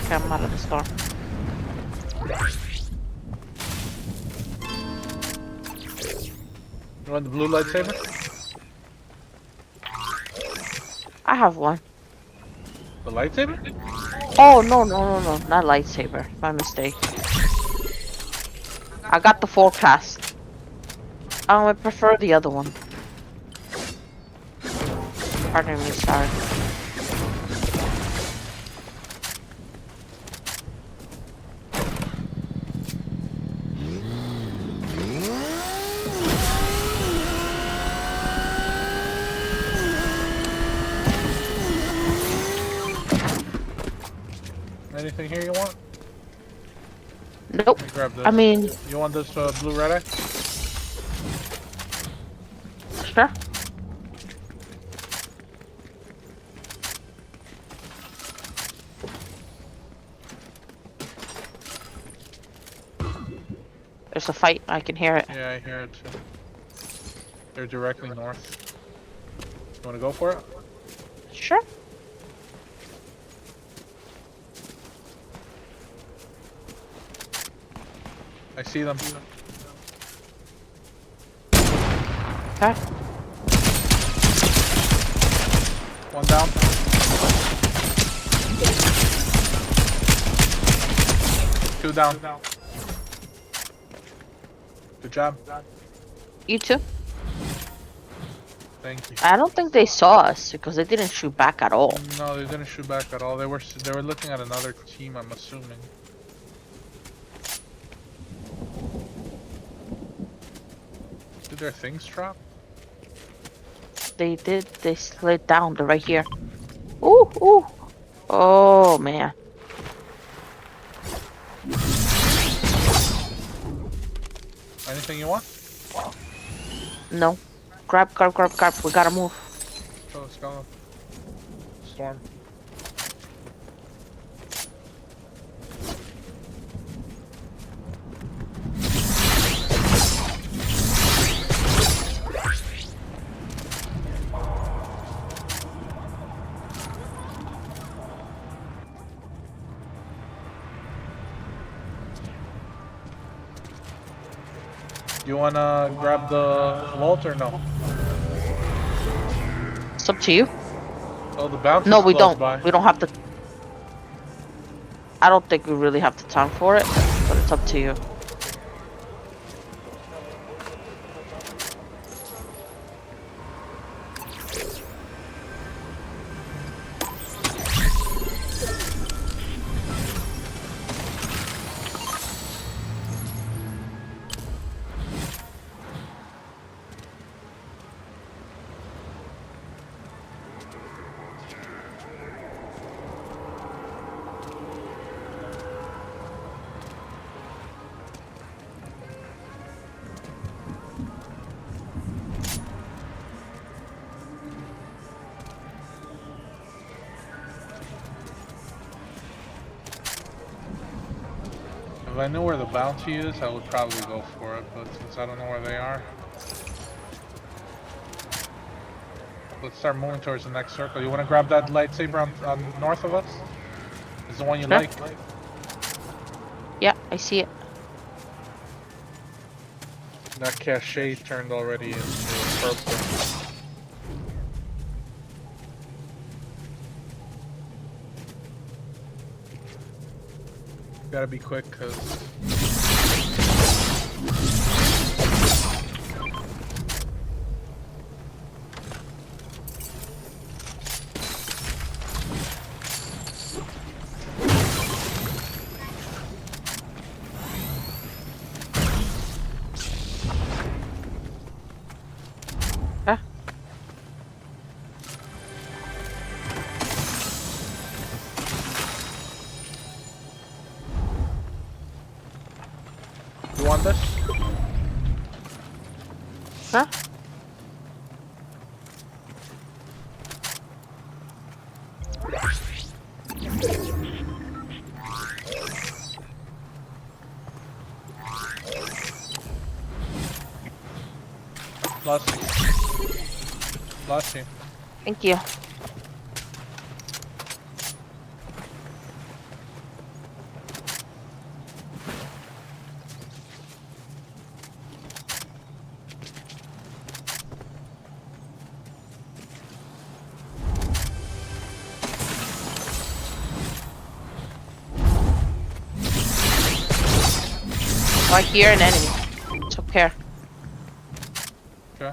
Okay, I'm out of the storm. You want the blue lightsaber? I have one. The lightsaber? Oh no, not lightsaber. My mistake. I got the forecast. I prefer the other one. Pardon me, sorry. Anything here you want? Nope. Let me grab I this. mean, You want this blue red eye? sure. There's a fight. I can hear it. Yeah, I hear it too. They're directly north. You want to go for it? Sure. I see them. Okay. One down. Two down. Good job. You too. Thank you. I don't think they saw us because they didn't shoot back at all. No, they didn't shoot back at all. They were looking at another team, I'm assuming. Did their things drop? They did. They slid down. They're right here. Ooh, ooh. Oh man. Anything you want? No. Grab. We gotta move. Oh, let's go. Storm. You wanna grab the vault or no? It's up to you. Oh, the bounce No, is we close don't. by. We don't have to. I don't think we really have the time for it, but it's up to you. If I knew where the bounty is, I would probably go for it, but since I don't know where they are, let's start moving towards the next circle. You want to grab that lightsaber on north of us? Is the one you Sure. like? Yeah, I see it. That cachet turned already into purple. Gotta be quick, cause around us? Huh? Lost you. Lost you. Thank you. I hear an enemy. It's okay. Okay.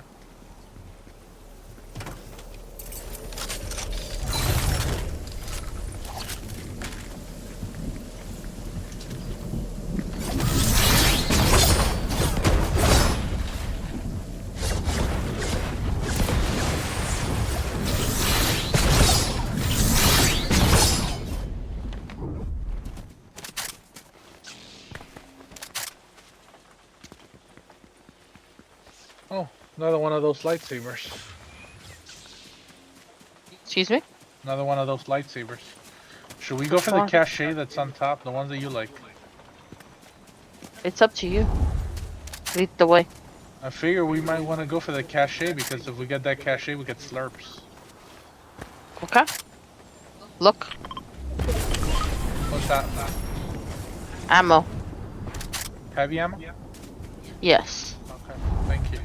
Oh, another one of those lightsabers. Excuse me? Another one of those lightsabers. Should we go Which for the one? cache that's on top? The ones that you like? It's up to you. Lead the way. I figure we might want to go for the cache because if we get that cache, we get slurps. Okay. Look. What's that? Ammo. Heavy ammo? Yes. Okay, thank you.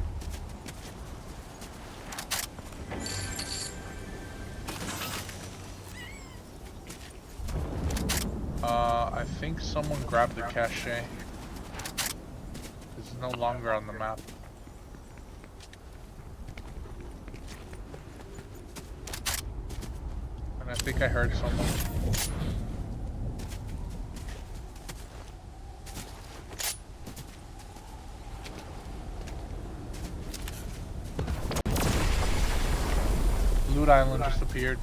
I think someone grabbed the cache. It's no longer on the map. And I think I heard someone. Loot Island just appeared.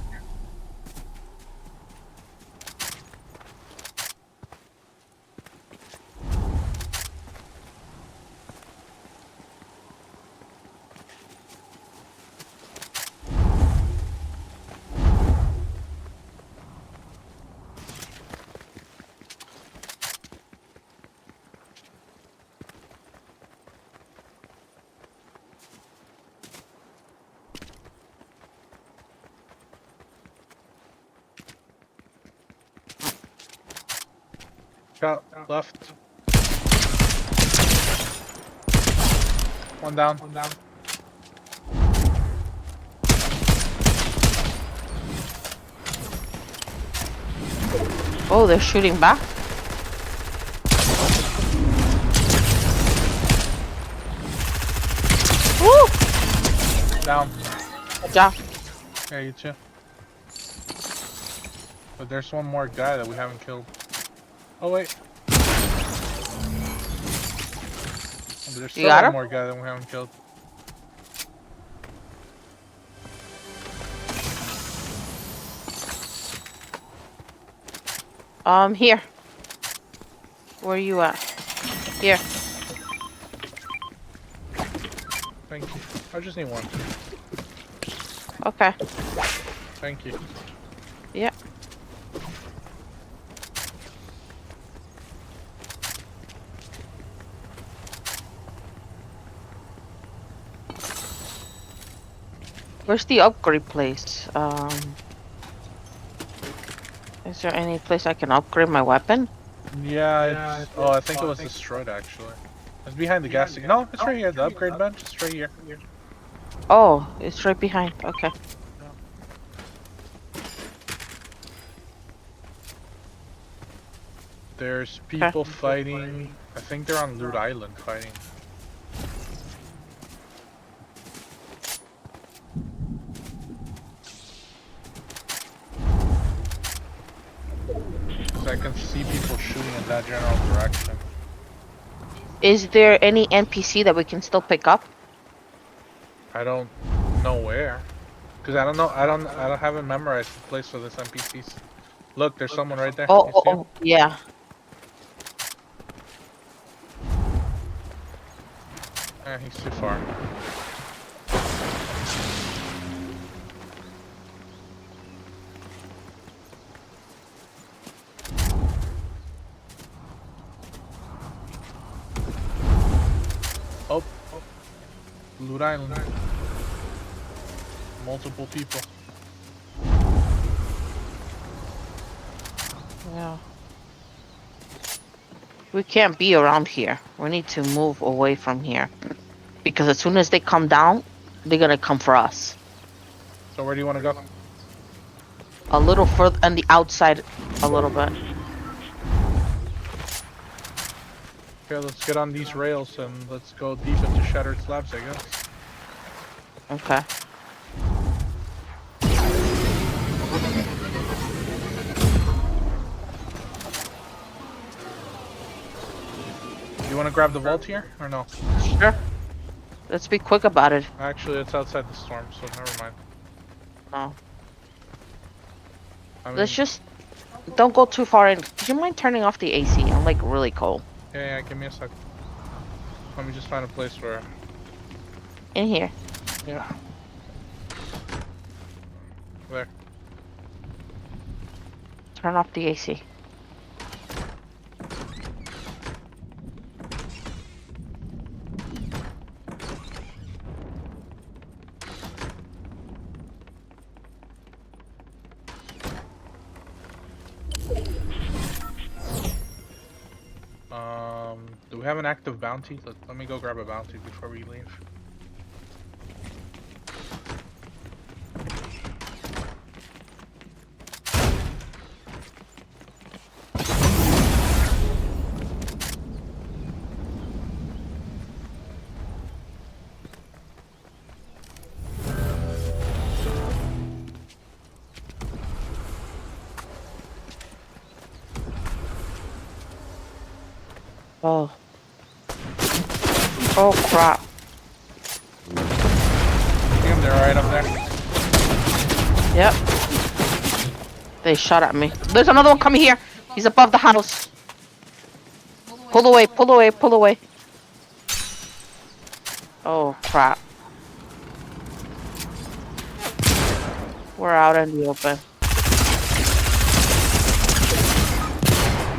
Got left. One down. One down. Oh, they're shooting back. Woo! Down. Good job. Yeah, you too. But there's one more guy that we haven't killed. Oh wait. But there's still one more guy that we haven't killed. Here. Where are you at? Here. Thank you. I just need one. Okay. Thank you. Yeah. Where's the upgrade place? Is there any place I can upgrade my weapon? Yeah, it's... Oh, I think it was destroyed, actually. It's behind the gas station. No, it's right here. The upgrade bench is right here. Oh, it's right behind. Okay. There's people fighting. I think they're on Loot Island fighting. So I can see people shooting in that general direction. Is there any NPC that we can still pick up? I don't know where, cause I don't know. I don't haven't memorized the place for this NPCs. Look, there's someone right there. Oh, yeah. he's too far. Oh, Blue Island. Multiple people. Yeah. We can't be around here. We need to move away from here. Because as soon as they come down, they're gonna come for us. So where do you want to go? A little further on the outside a little bit. Okay, let's get on these rails and let's go deep into Shattered Slabs, I guess. Okay. Do you want to grab the vault here or no? Sure. Let's be quick about it. Actually, it's outside the storm, so never mind. No. I Let's mean, just don't go too far in. Do you mind turning off the AC? I'm like really cold. yeah, give me a sec. Let me just find a place where. In here. Yeah. There. Turn off the AC. Do we have an active bounty? Let me go grab a bounty before we leave. Oh. Oh crap. I think I'm there, right up there. Yep. They shot at me. There's another one coming here. He's above the house. Pull away, pull away, pull away. Oh crap. We're out in the open.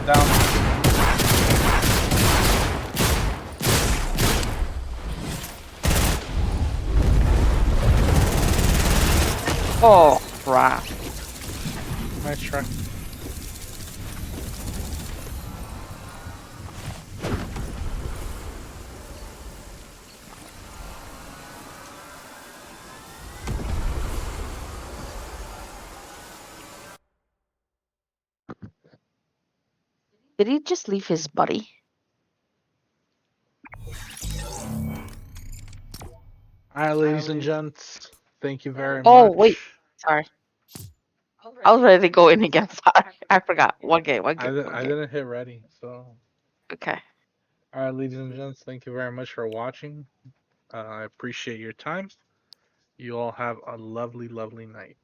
Down. Oh crap. Nice try. Did he just leave his buddy? Alright, ladies and gents. Thank you very Oh wait. much. Sorry. I was ready to go in again. Sorry. I forgot. One game, one game, one I game. didn't hit ready, so. Okay. Alright, ladies and gents, thank you very much for watching. I appreciate your time. You all have a lovely, lovely night.